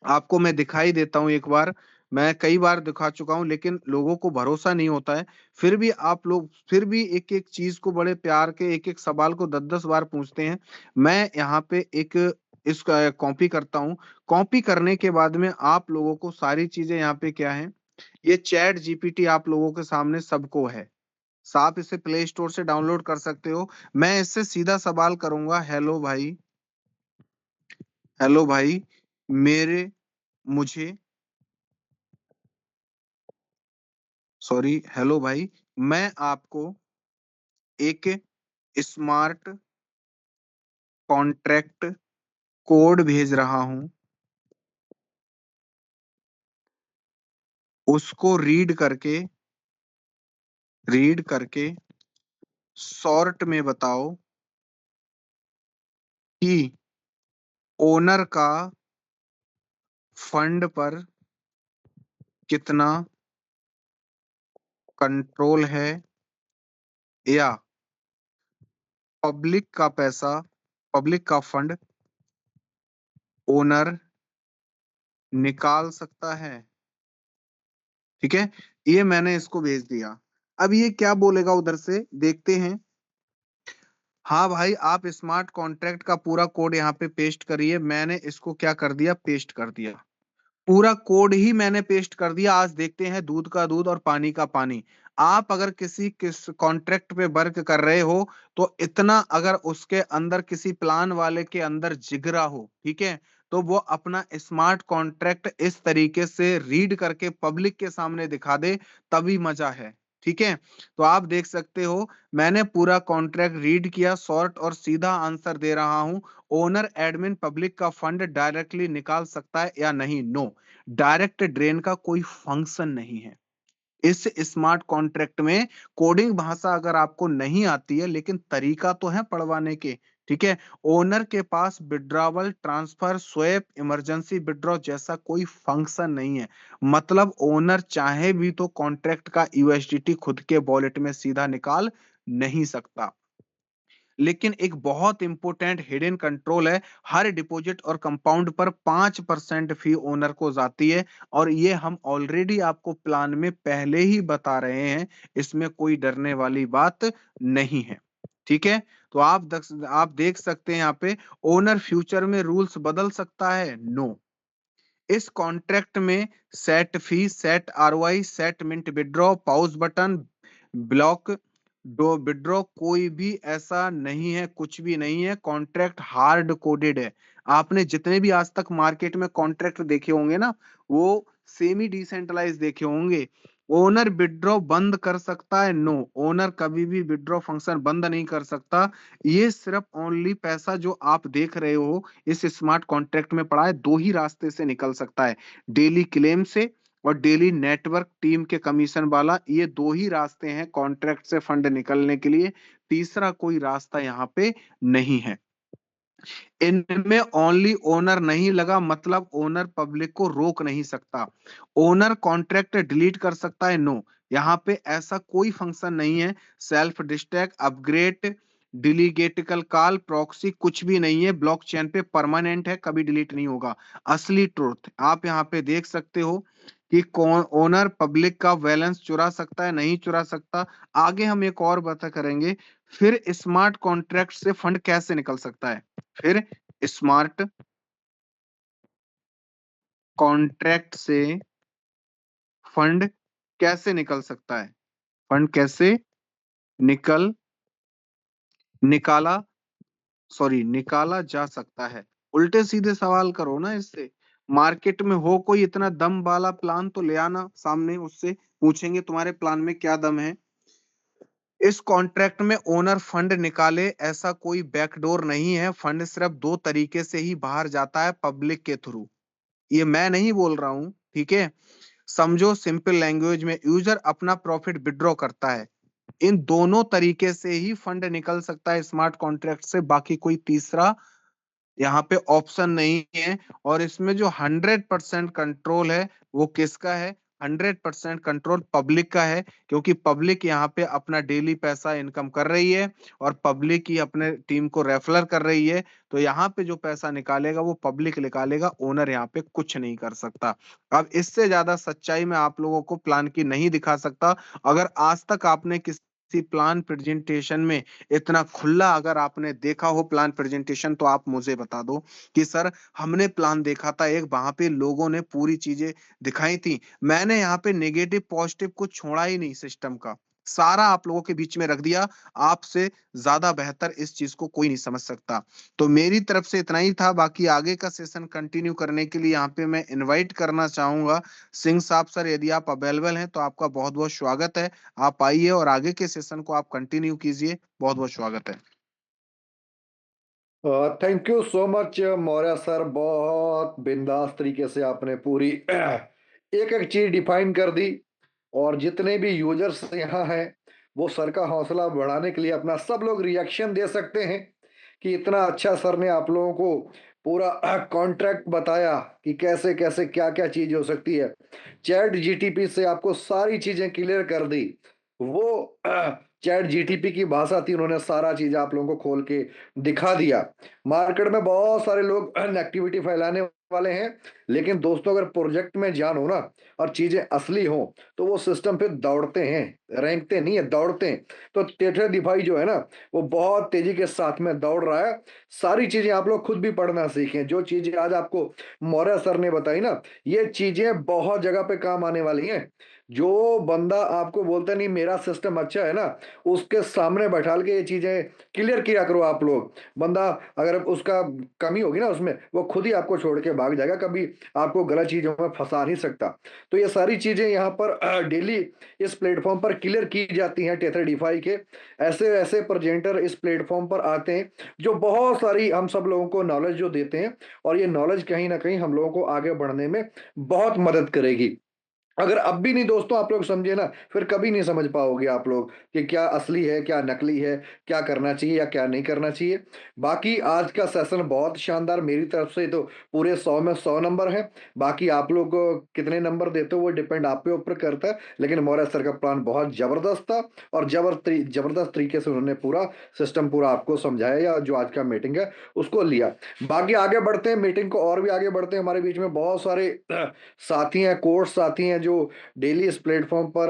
A: आपको मैं दिखाई देता हूं एक बार। मैं कई बार दिखा चुका हूं, लेकिन लोगों को भरोसा नहीं होता है। फिर भी आप लोग फिर भी एक एक चीज को बड़े प्यार के एक एक सवाल को 10-10 बार पूछते हैं। मैं यहाँ पे एक इसका कॉपी करता हूँ। कॉपी करने के बाद में आप लोगों को सारी चीजें यहाँ पे क्या है, ये चैट जीपीटी आप लोगों के सामने सबको है। आप इसे प्ले स्टोर से डाउनलोड कर सकते हो। मैं इससे सीधा सवाल करूंगा, हेलो भाई, हेलो भाई, मेरे मुझे सॉरी, हेलो भाई, मैं आपको एक स्मार्ट कॉन्ट्रैक्ट कोड भेज रहा हूं। उसको रीड करके शॉर्ट में बताओ कि ओनर का फंड पर कितना कंट्रोल है, या पब्लिक का पैसा, पब्लिक का फंड ओनर निकाल सकता है। ठीक है, ये मैंने इसको भेज दिया। अब ये क्या बोलेगा उधर से, देखते हैं। हाँ भाई, आप स्मार्ट कॉन्ट्रैक्ट का पूरा कोड यहाँ पे पेस्ट करिए। मैंने इसको क्या कर दिया, पेस्ट कर दिया। पूरा कोड ही मैंने पेस्ट कर दिया। आज देखते हैं दूध का दूध और पानी का पानी। आप अगर किस कॉन्ट्रैक्ट पे वर्क कर रहे हो, तो इतना अगर उसके अंदर किसी प्लान वाले के अंदर जिगरा हो, ठीक है, तो वो अपना स्मार्ट कॉन्ट्रैक्ट इस तरीके से रीड करके पब्लिक के सामने दिखा दे, तभी मजा है। ठीक है, तो आप देख सकते हो, मैंने पूरा कॉन्ट्रैक्ट रीड किया, शॉर्ट और सीधा आंसर दे रहा हूं। ओनर एडमिन पब्लिक का फंड डायरेक्टली निकाल सकता है या नहीं? नो, डायरेक्ट ड्रेन का कोई फंक्शन नहीं है इस स्मार्ट कॉन्ट्रैक्ट में। कोडिंग भाषा अगर आपको नहीं आती है, लेकिन तरीका तो है पढ़वाने के। ठीक है, ओनर के पास withdrawal, transfer, swap, emergency withdraw जैसा कोई फंक्शन नहीं है। मतलब ओनर चाहे भी तो कॉन्ट्रैक्ट का यूएसडीटी खुद के वॉलेट में सीधा निकाल नहीं सकता। लेकिन एक बहुत इंपॉर्टेंट हिडन कंट्रोल है, हर डिपॉजिट और कंपाउंड पर 5% फी ओनर को जाती है। और ये हम ऑलरेडी आपको प्लान में पहले ही बता रहे हैं, इसमें कोई डरने वाली बात नहीं है। ठीक है, तो आप देख सकते हैं यहाँ पे, ओनर फ्यूचर में रूल्स बदल सकता है? नो। इस कॉन्ट्रैक्ट में set fee, set ROI, set mint withdraw, pause button, block दो विड्रॉ, कोई भी ऐसा नहीं है, कुछ भी नहीं है। कॉन्ट्रैक्ट हार्ड कोडेड है। आपने जितने भी आज तक मार्केट में कॉन्ट्रैक्ट देखे होंगे ना, वो सेमी डिसेंट्रलाइज देखे होंगे। ओनर विड्रॉ बंद कर सकता है? नो, ओनर कभी भी विड्रॉ फंक्शन बंद नहीं कर सकता। ये सिर्फ ओनली पैसा जो आप देख रहे हो इस स्मार्ट कॉन्ट्रैक्ट में पड़ा है, दो ही रास्ते से निकल सकता है, डेली क्लेम से और डेली नेटवर्क टीम के कमीशन वाला। ये दो ही रास्ते हैं कॉन्ट्रैक्ट से फंड निकलने के लिए, तीसरा कोई रास्ता यहाँ पे नहीं है। इनमें ओनली ओनर नहीं लगा, मतलब ओनर पब्लिक को रोक नहीं सकता। ओनर कॉन्ट्रैक्ट डिलीट कर सकता है? नो, यहाँ पे ऐसा कोई फंक्शन नहीं है। Self destruct, upgrade, delegated call, proxy कुछ भी नहीं है। ब्लॉकचेन पे परमानेंट है, कभी डिलीट नहीं होगा। असली ट्रुथ आप यहाँ पे देख सकते हो कि कौन ओनर पब्लिक का बैलेंस चुरा सकता है, नहीं चुरा सकता। आगे हम एक और बात करेंगे। फिर स्मार्ट कॉन्ट्रैक्ट से फंड कैसे निकल सकता है? फिर स्मार्ट कॉन्ट्रैक्ट से फंड कैसे निकल सकता है? फंड कैसे निकल निकाला निकाला जा सकता है? उल्टे सीधे सवाल करो ना इससे। मार्केट में हो कोई इतना दम वाला प्लान तो ले आना सामने, उससे पूछेंगे तुम्हारे प्लान में क्या दम है। इस कॉन्ट्रैक्ट में ओनर फंड निकाले ऐसा कोई बैकडोर नहीं है। फंड सिर्फ दो तरीके से ही बाहर जाता है, पब्लिक के थ्रू। ये मैं नहीं बोल रहा हूं, ठीक है। समझो सिंपल लैंग्वेज में, यूजर अपना प्रॉफिट विड्रॉ करता है, इन दोनों तरीके से ही फंड निकल सकता है स्मार्ट कॉन्ट्रैक्ट से, बाकी कोई तीसरा यहाँ पे ऑप्शन नहीं है। और इसमें जो 100% कंट्रोल है वो किसका है? 100% कंट्रोल पब्लिक का है, क्योंकि पब्लिक यहाँ पे अपना डेली पैसा इनकम कर रही है और पब्लिक ही अपने टीम को रेफरल कर रही है। तो यहाँ पे जो पैसा निकालेगा वो पब्लिक निकालेगा, ओनर यहाँ पे कुछ नहीं कर सकता। अब इससे ज्यादा सच्चाई मैं आप लोगों को प्लान की नहीं दिखा सकता। अगर आज तक आपने किसी प्लान प्रेजेंटेशन में इतना खुला अगर आपने देखा हो प्लान प्रेजेंटेशन, तो आप मुझे बता दो कि सर हमने प्लान देखा था एक, वहां पे लोगों ने पूरी चीजें दिखाई थी। मैंने यहाँ पे नेगेटिव पॉजिटिव कुछ छोड़ा ही नहीं, सिस्टम का सारा आप लोगों के बीच में रख दिया। आपसे ज्यादा बेहतर इस चीज को कोई नहीं समझ सकता। तो मेरी तरफ से इतना ही था। बाकी आगे का सेशन कंटिन्यू करने के लिए यहाँ पे मैं इनवाइट करना चाहूंगा सिंह साहब। सर यदि आप अवेलेबल हैं तो आपका बहुत बहुत स्वागत है। आप आइए और आगे के सेशन को आप कंटिन्यू कीजिए। बहुत बहुत स्वागत है।
C: Thank you so much Maurya sir, बहुत बिंदास तरीके से आपने पूरी एक एक चीज डिफाइन कर दी। और जितने भी यूजर्स यहाँ हैं वो सर का हौसला बढ़ाने के लिए अपना सब लोग रिएक्शन दे सकते हैं कि इतना अच्छा सर ने आप लोगों को पूरा कॉन्ट्रैक्ट बताया कि कैसे कैसे क्या क्या चीज हो सकती है। चैट जीटीपी से आपको सारी चीजें क्लियर कर दी। वो चैट जीटीपी की भाषा थी, उन्होंने सारा चीज आप लोगों को खोल के दिखा दिया। मार्केट में बहुत सारे लोग नेगेटिविटी फैलाने वाले हैं, लेकिन दोस्तों अगर प्रोजेक्ट में जान हो ना और चीजें असली हो तो वो सिस्टम पे दौड़ते हैं, रेंगते नहीं है, दौड़ते हैं। तो टेट्रा डिफाई जो है ना वो बहुत तेजी के साथ में दौड़ रहा है। सारी चीजें आप लोग खुद भी पढ़ना सीखें। जो चीजें आज आपको मौर्य सर ने बताई ना, ये चीजें बहुत जगह पे काम आने वाली हैं। जो बंदा आपको बोलता नहीं मेरा सिस्टम अच्छा है ना, उसके सामने बैठा के ये चीजें क्लियर किया करो आप लोग। बंदा अगर उसका कमी होगी ना उसमें, वो खुद ही आपको छोड़ के भाग जाएगा, कभी आपको गलत चीजों में फंसा नहीं सकता। तो ये सारी चीजें यहाँ पर डेली इस प्लेटफॉर्म पर क्लियर की जाती हैं। टेथर डिफाई के ऐसे ऐसे प्रेजेंटर इस प्लेटफॉर्म पर आते हैं जो बहुत सारी हम सब लोगों को नॉलेज जो देते हैं, और ये नॉलेज कहीं ना कहीं हम लोगों को आगे बढ़ने में बहुत मदद करेगी। अगर अब भी नहीं दोस्तों आप लोग समझे ना, फिर कभी नहीं समझ पाओगे आप लोग कि क्या असली है क्या नकली है, क्या करना चाहिए या क्या नहीं करना चाहिए। बाकी आज का सेशन बहुत शानदार, मेरी तरफ से तो पूरे 100 में 100 नंबर है। बाकी आप लोग कितने नंबर देते हो वो डिपेंड आप पे ऊपर करता है, लेकिन मौर्य सर का प्लान बहुत जबरदस्त था। और जबरदस्त तरीके से उन्होंने पूरा सिस्टम पूरा आपको समझाया, या जो आज का मीटिंग है उसको लिया। बाकी आगे बढ़ते हैं मीटिंग को, और भी आगे बढ़ते हैं। हमारे बीच में बहुत सारे साथी हैं, कोर्स साथी हैं जो डेली इस प्लेटफॉर्म पर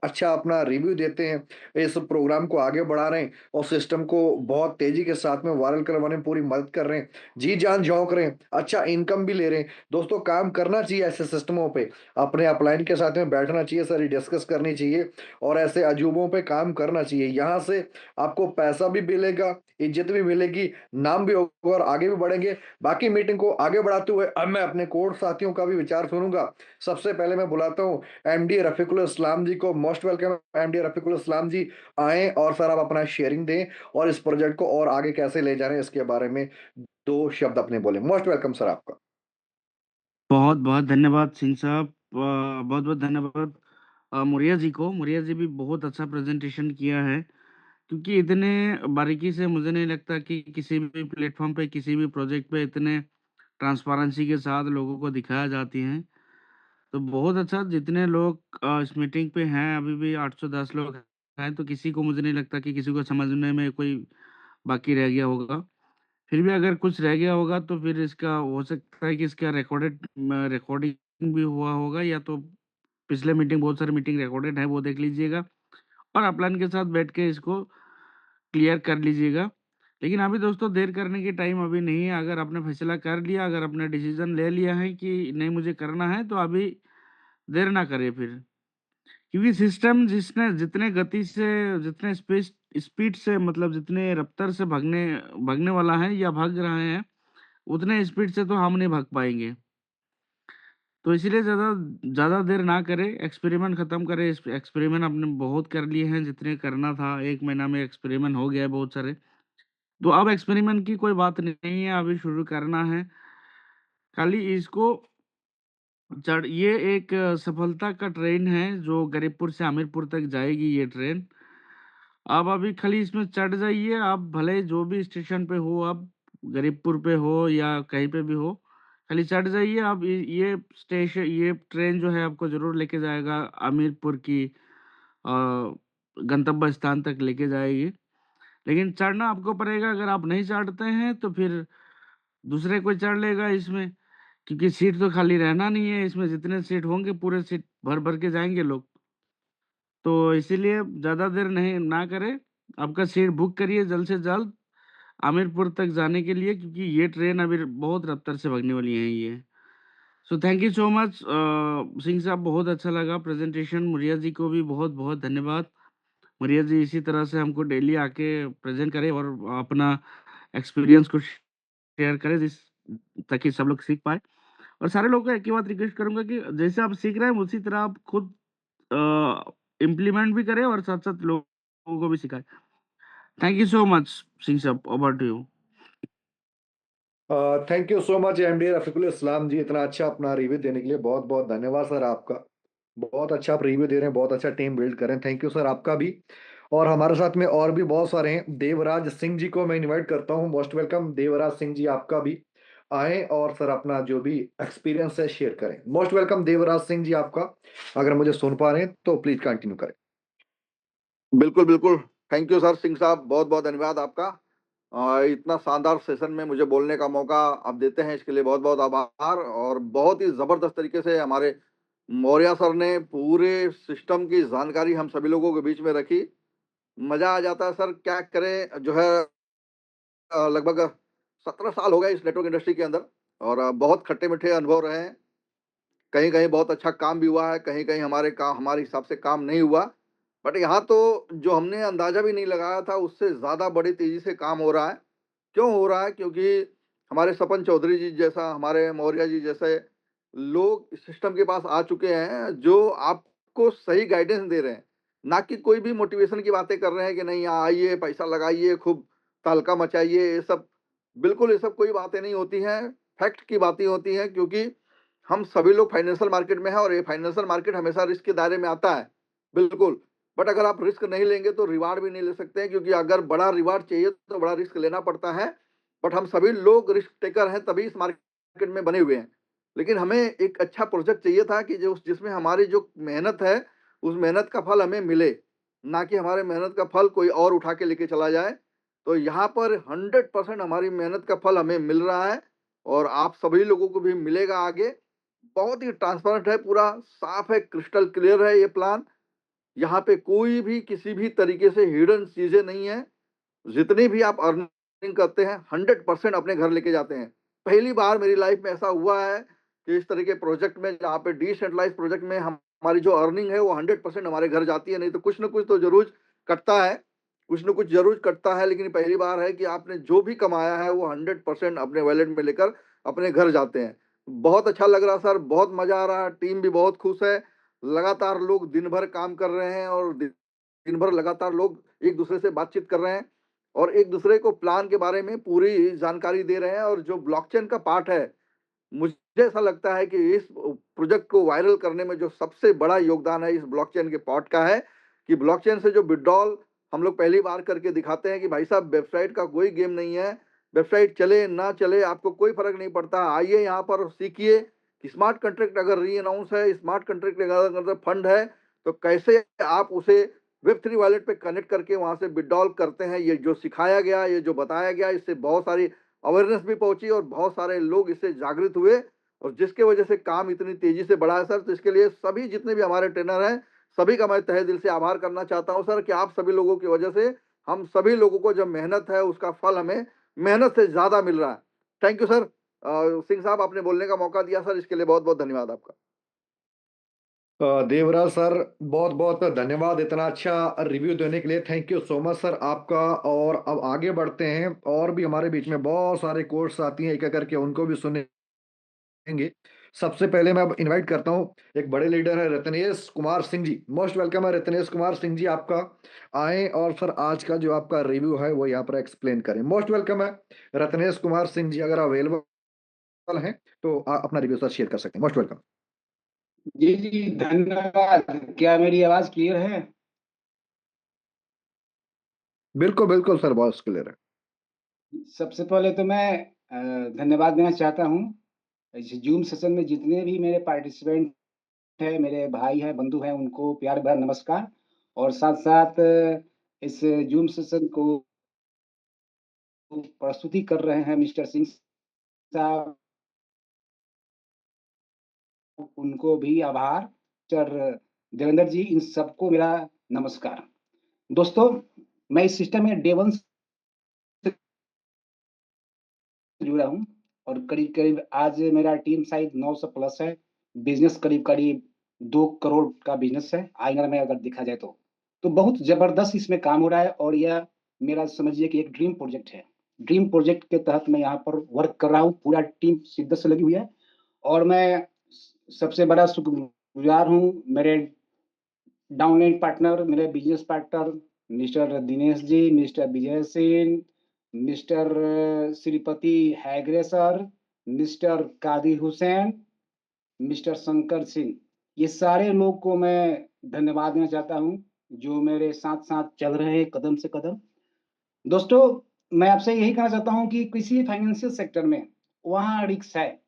C: अच्छा अपना रिव्यू देते हैं, इस प्रोग्राम को आगे बढ़ा रहे हैं और सिस्टम को बहुत तेजी के साथ में वायरल करवाने में पूरी मदद कर रहे हैं, जी जान झोंक रहे हैं, अच्छा इनकम भी ले रहे हैं। दोस्तों काम करना चाहिए ऐसे सिस्टमों पे, अपने अपलाइन के साथ में बैठना चाहिए, सारी डिस्कस करनी चाहिए और ऐसे अजूबों पे काम करना चाहिए। यहाँ से आपको पैसा भी मिलेगा, इज्जत भी मिलेगी, नाम भी होगा और आगे भी बढ़ेंगे। बाकी मीटिंग को आगे बढ़ाते हुए अब मैं अपने कोर्स साथियों का भी विचार सुनूंगा। सबसे पहले मैं बुलाता हूँ एमडी रफीकुल इस्लाम जी को। Most welcome MD Rafiqul Islam जी, आए और सर आप अपना शेयरिंग दें और इस प्रोजेक्ट को और आगे कैसे ले जा रहे हैं इसके बारे में दो शब्द अपने बोले। मोस्ट वेलकम सर आपका।
D: बहुत बहुत धन्यवाद सिंह साहब। बहुत बहुत धन्यवाद मुरिया जी को। मुरिया जी भी बहुत अच्छा प्रेजेंटेशन किया है, क्योंकि इतने बारीकी से मुझे नहीं लगता कि किसी भी प्लेटफॉर्म पे किसी भी प्रोजेक्ट पे इतने ट्रांसपेरेंसी के साथ लोगों को दिखाया जाती हैं। तो बहुत अच्छा। जितने लोग इस मीटिंग पे हैं, अभी भी 810 लोग हैं, तो किसी को मुझे नहीं लगता कि किसी को समझने में कोई बाकी रह गया होगा। फिर भी अगर कुछ रह गया होगा तो फिर इसका हो सकता है कि इसका रिकॉर्डिंग भी हुआ होगा, या तो पिछले मीटिंग, बहुत सारी मीटिंग रिकॉर्डेड है, वो देख लीजिएगा और अपलाइन के साथ बैठ के इसको क्लियर कर लीजिएगा। लेकिन अभी दोस्तों देर करने की टाइम अभी नहीं है। अगर आपने फैसला कर लिया, अगर आपने डिसीजन ले लिया है कि नहीं मुझे करना है, तो अभी देर ना करें फिर। क्योंकि सिस्टम जिसने जितने गति से, जितने स्पीड से, मतलब जितने रफ्तार से भागने भागने वाला है या भाग रहे हैं, उतने स्पीड से तो हम नहीं भाग पाएंगे। तो इसीलिए ज़्यादा ज़्यादा देर ना करें, एक्सपेरिमेंट ख़त्म करें। एक्सपेरिमेंट आपने बहुत कर लिए हैं, जितने करना था 1 महीना में एक्सपेरिमेंट हो गया है बहुत सारे। तो अब एक्सपेरिमेंट की कोई बात नहीं है, अभी शुरू करना है। खाली इसको चढ़, ये एक सफलता का ट्रेन है जो गरीबपुर से हमीरपुर तक जाएगी ये ट्रेन। आप अभी खाली इसमें चढ़ जाइए। आप भले जो भी स्टेशन पे हो, आप गरीबपुर पे हो या कहीं पे भी हो, खाली चढ़ जाइए आप, ये स्टेशन, ये ट्रेन जो है आपको ज़रूर लेके जाएगा हमीरपुर की गंतव्य स्थान तक लेके जाएगी। लेकिन चढ़ना आपको पड़ेगा, अगर आप नहीं चढ़ते हैं तो फिर दूसरे कोई चढ़ लेगा इसमें, क्योंकि सीट तो खाली रहना नहीं है इसमें, जितने सीट होंगे पूरे सीट भर-भर के जाएँगे लोग। तो इसीलिए ज़्यादा देर नहीं ना करें, आपका सीट बुक करिए जल्द से जल्द हमीरपुर तक जाने के लिए, क्योंकि ये ट्रेन अभी बहुत रफ्तार से भागने वाली है ये। So thank you so much Singh साहब, बहुत अच्छा लगा प्रेज़ेंटेशन। मुरिया जी को भी बहुत-बहुत धन्यवाद। मुरिया जी इसी तरह से हमको डेली आके प्रेज़ेंट करें और अपना एक्सपीरियंस को शेयर करें ताकि सब लोग सीख पाएँ। और सारे लोगों को एक ही बात रिक्वेस्ट करूँगा कि जैसे आप सीख रहे हैं उसी तरह आप खुद इम्प्लीमेंट भी करें और साथ-साथ लोगों को भी सिखाएँ। Thank you so much Singh sahab, over to you.
C: Thank you so much MD Rafiqul Islam ji, इतना अच्छा अपना रिव्यू देने के लिए बहुत बहुत धन्यवाद सर आपका। बहुत अच्छा आप रिव्यू दे रहे हैं, बहुत अच्छा टीम बिल्ड कर रहे हैं, थैंक यू सर आपका भी। और हमारे साथ में और भी बहुत सारे हैं। देवराज सिंह जी को मैं इनवाइट करता हूँ, मोस्ट वेलकम देवराज सिंह जी, आपका भी आए और सर अपना जो भी एक्सपीरियंस है शेयर करें। मोस्ट वेलकम देवराज सिंह जी आपका, अगर मुझे सुन पा रहे हैं तो प्लीज कंटिन्यू करें।
E: बिल्कुल, बिल्कुल। थैंक यू सर सिंह साहब, बहुत-बहुत धन्यवाद आपका। इतना शानदार सेशन में मुझे बोलने का मौका आप देते हैं, इसके लिए बहुत-बहुत आभार। और बहुत ही ज़बरदस्त तरीके से हमारे मौर्य सर ने पूरे सिस्टम की जानकारी हम सभी लोगों के बीच में रखी। मज़ा आ जाता है सर, क्या करें जो है लगभग 17 साल हो गए इस नेटवर्क इंडस्ट्री के अंदर और बहुत खट्टे-मीठे अनुभव रहे हैं। कहीं-कहीं बहुत अच्छा काम भी हुआ है, कहीं-कहीं हमारे हिसाब से काम नहीं हुआ। बट यहाँ तो जो हमने अंदाज़ा भी नहीं लगाया था, उससे ज़्यादा बड़ी तेज़ी से काम हो रहा है। क्यों हो रहा है? क्योंकि हमारे सपन चौधरी जी जैसा, हमारे मौर्य जी जैसे लोग इस सिस्टम के पास आ चुके हैं, जो आपको सही गाइडेंस दे रहे हैं। ना कि कोई भी मोटिवेशन की बातें कर रहे हैं कि नहीं यहाँ आइए, पैसा लगाइए, खूब तहलका मचाइए, ये सब बिल्कुल ये सब कोई बातें नहीं होती हैं, फैक्ट की बातें होती हैं। क्योंकि हम सभी लोग फाइनेंशियल मार्केट में हैं और ये फाइनेंशियल मार्केट हमेशा रिस्क के दायरे में आता है, बिल्कुल। बट अगर आप रिस्क नहीं लेंगे तो रिवार्ड भी नहीं ले सकते हैं, क्योंकि अगर बड़ा रिवार्ड चाहिए तो बड़ा रिस्क लेना पड़ता है। बट हम सभी लोग रिस्क टेकर हैं, तभी इस मार्केट में बने हुए हैं। लेकिन हमें एक अच्छा प्रोजेक्ट चाहिए था कि जो जिसमें हमारी जो मेहनत है, उस मेहनत का फल हमें मिले, ना कि हमारे मेहनत का फल कोई और उठा के लेके चला जाए। तो यहाँ पर 100% हमारी मेहनत का फल हमें मिल रहा है और आप सभी लोगों को भी मिलेगा आगे। बहुत ही ट्रांसपेरेंट है, पूरा साफ है, क्रिस्टल क्लियर है ये प्लान। यहाँ पे कोई भी किसी भी तरीके से हिडन चीजें नहीं है। जितनी भी आप अर्निंग करते हैं 100% अपने घर लेके जाते हैं। पहली बार मेरी लाइफ में ऐसा हुआ है कि इस तरह के प्रोजेक्ट में, जहाँ पे डिसेंट्रलाइज प्रोजेक्ट में हमारी जो अर्निंग है वो 100% हमारे घर जाती है। नहीं तो कुछ ना कुछ तो जरूर कटता है, कुछ ना कुछ जरूर कटता है। लेकिन पहली बार है कि आपने जो भी कमाया है वो 100% अपने वॉलेट में लेकर अपने घर जाते हैं। बहुत अच्छा लग रहा सर, बहुत मजा आ रहा है, टीम भी बहुत खुश है। लगातार लोग दिन भर काम कर रहे हैं और दिन भर लगातार लोग एक दूसरे से बातचीत कर रहे हैं और एक दूसरे को प्लान के बारे में पूरी जानकारी दे रहे हैं। और जो ब्लॉकचेन का पार्ट है, मुझे ऐसा लगता है कि इस प्रोजेक्ट को वायरल करने में जो सबसे बड़ा योगदान है इस ब्लॉकचेन के पार्ट का है, कि ब्लॉकचेन से जो विड्रॉल हम लोग पहली बार करके दिखाते हैं कि भाई साहब वेबसाइट का कोई गेम नहीं है। वेबसाइट चले ना चले आपको कोई फर्क नहीं पड़ता। आइए यहाँ पर सीखिए कि स्मार्ट कॉन्ट्रैक्ट अगर री अनाउंस है, स्मार्ट कॉन्ट्रैक्ट अगर फंड है, तो कैसे आप उसे वेब3 वॉलेट पे कनेक्ट करके वहां से विड्रॉल करते हैं। ये जो सिखाया गया, ये जो बताया गया, इससे बहुत सारी अवेयरनेस भी पहुंची और बहुत सारे लोग इससे जागृत हुए और जिसके वजह से काम इतनी तेजी से बढ़ा है सर। तो इसके लिए सभी जितने भी हमारे ट्रेनर हैं, सभी का मैं तहे दिल से आभार करना चाहता हूं सर, कि आप सभी लोगों की वजह से हम सभी लोगों को जो मेहनत है उसका फल हमें मेहनत से ज्यादा मिल रहा है। Thank you sir. सिंह साहब, आपने बोलने का मौका दिया सर, इसके लिए बहुत बहुत धन्यवाद आपका।
C: देवराज सर, बहुत बहुत धन्यवाद इतना अच्छा रिव्यू देने के लिए, thank you so much sir आपका। और अब आगे बढ़ते हैं, और भी हमारे बीच में बहुत सारे कोर्स आती हैं एक एक करके, उनको भी सुनेंगे। सबसे पहले मैं अब इनवाइट करता हूँ, एक बड़े लीडर है रत्नेश कुमार सिंह जी, मोस्ट वेलकम है रत्नेश कुमार सिंह जी आपका। आए और सर आज का जो आपका रिव्यू है वो यहाँ पर एक्सप्लेन करें। मोस्ट वेलकम है रत्नेश कुमार सिंह जी, अगर अवेलेबल हैं तो अपना रिव्यू सर शेयर कर सकते हैं। Most welcome.
F: जी जी धन्यवाद। क्या मेरी आवाज क्लियर है?
C: बिल्कुल बिल्कुल सर, बहुत क्लियर है।
F: सबसे पहले तो मैं धन्यवाद देना चाहता हूँ इस जूम सेशन में जितने भी मेरे पार्टिसिपेंट है, मेरे भाई हैं, बंधु हैं, उनको प्यार भरा नमस्कार। और साथ साथ इस जूम सेशन को प्रस्तुति कर रहे हैं मिस्टर सिंह साहब, उनको भी आभार। सर देवेंद्र जी, इन सबको मेरा नमस्कार। दोस्तों, मैं इस सिस्टम में डे 1 से जुड़ा हूँ और करीब करीब आज मेरा टीम साइज 900 प्लस है। बिजनेस करीब करीब 2 करोड़ का बिजनेस है आईनर में अगर देखा जाए तो बहुत जबरदस्त इसमें काम हो रहा है। और यह मेरा समझिए कि एक ड्रीम प्रोजेक्ट है। ड्रीम प्रोजेक्ट के तहत मैं यहाँ पर वर्क कर रहा हूँ, पूरा टीम शिद्दत से लगी हुई है। और मैं सबसे बड़ा शुक्रगुजार हूँ मेरे डाउनलाइन पार्टनर, मेरे business partner mister Dinesh ji, mister Vijay Singh, mister Shripati Hegre sir, mister Qadir Hussain, mister Shankar Singh. ये सारे लोग को मैं धन्यवाद देना चाहता हूँ जो मेरे साथ साथ चल रहे हैं कदम से कदम। दोस्तों, मैं आपसे यही कहना चाहता हूँ कि किसी फाइनेंशियल सेक्टर में वहाँ रिस्क है।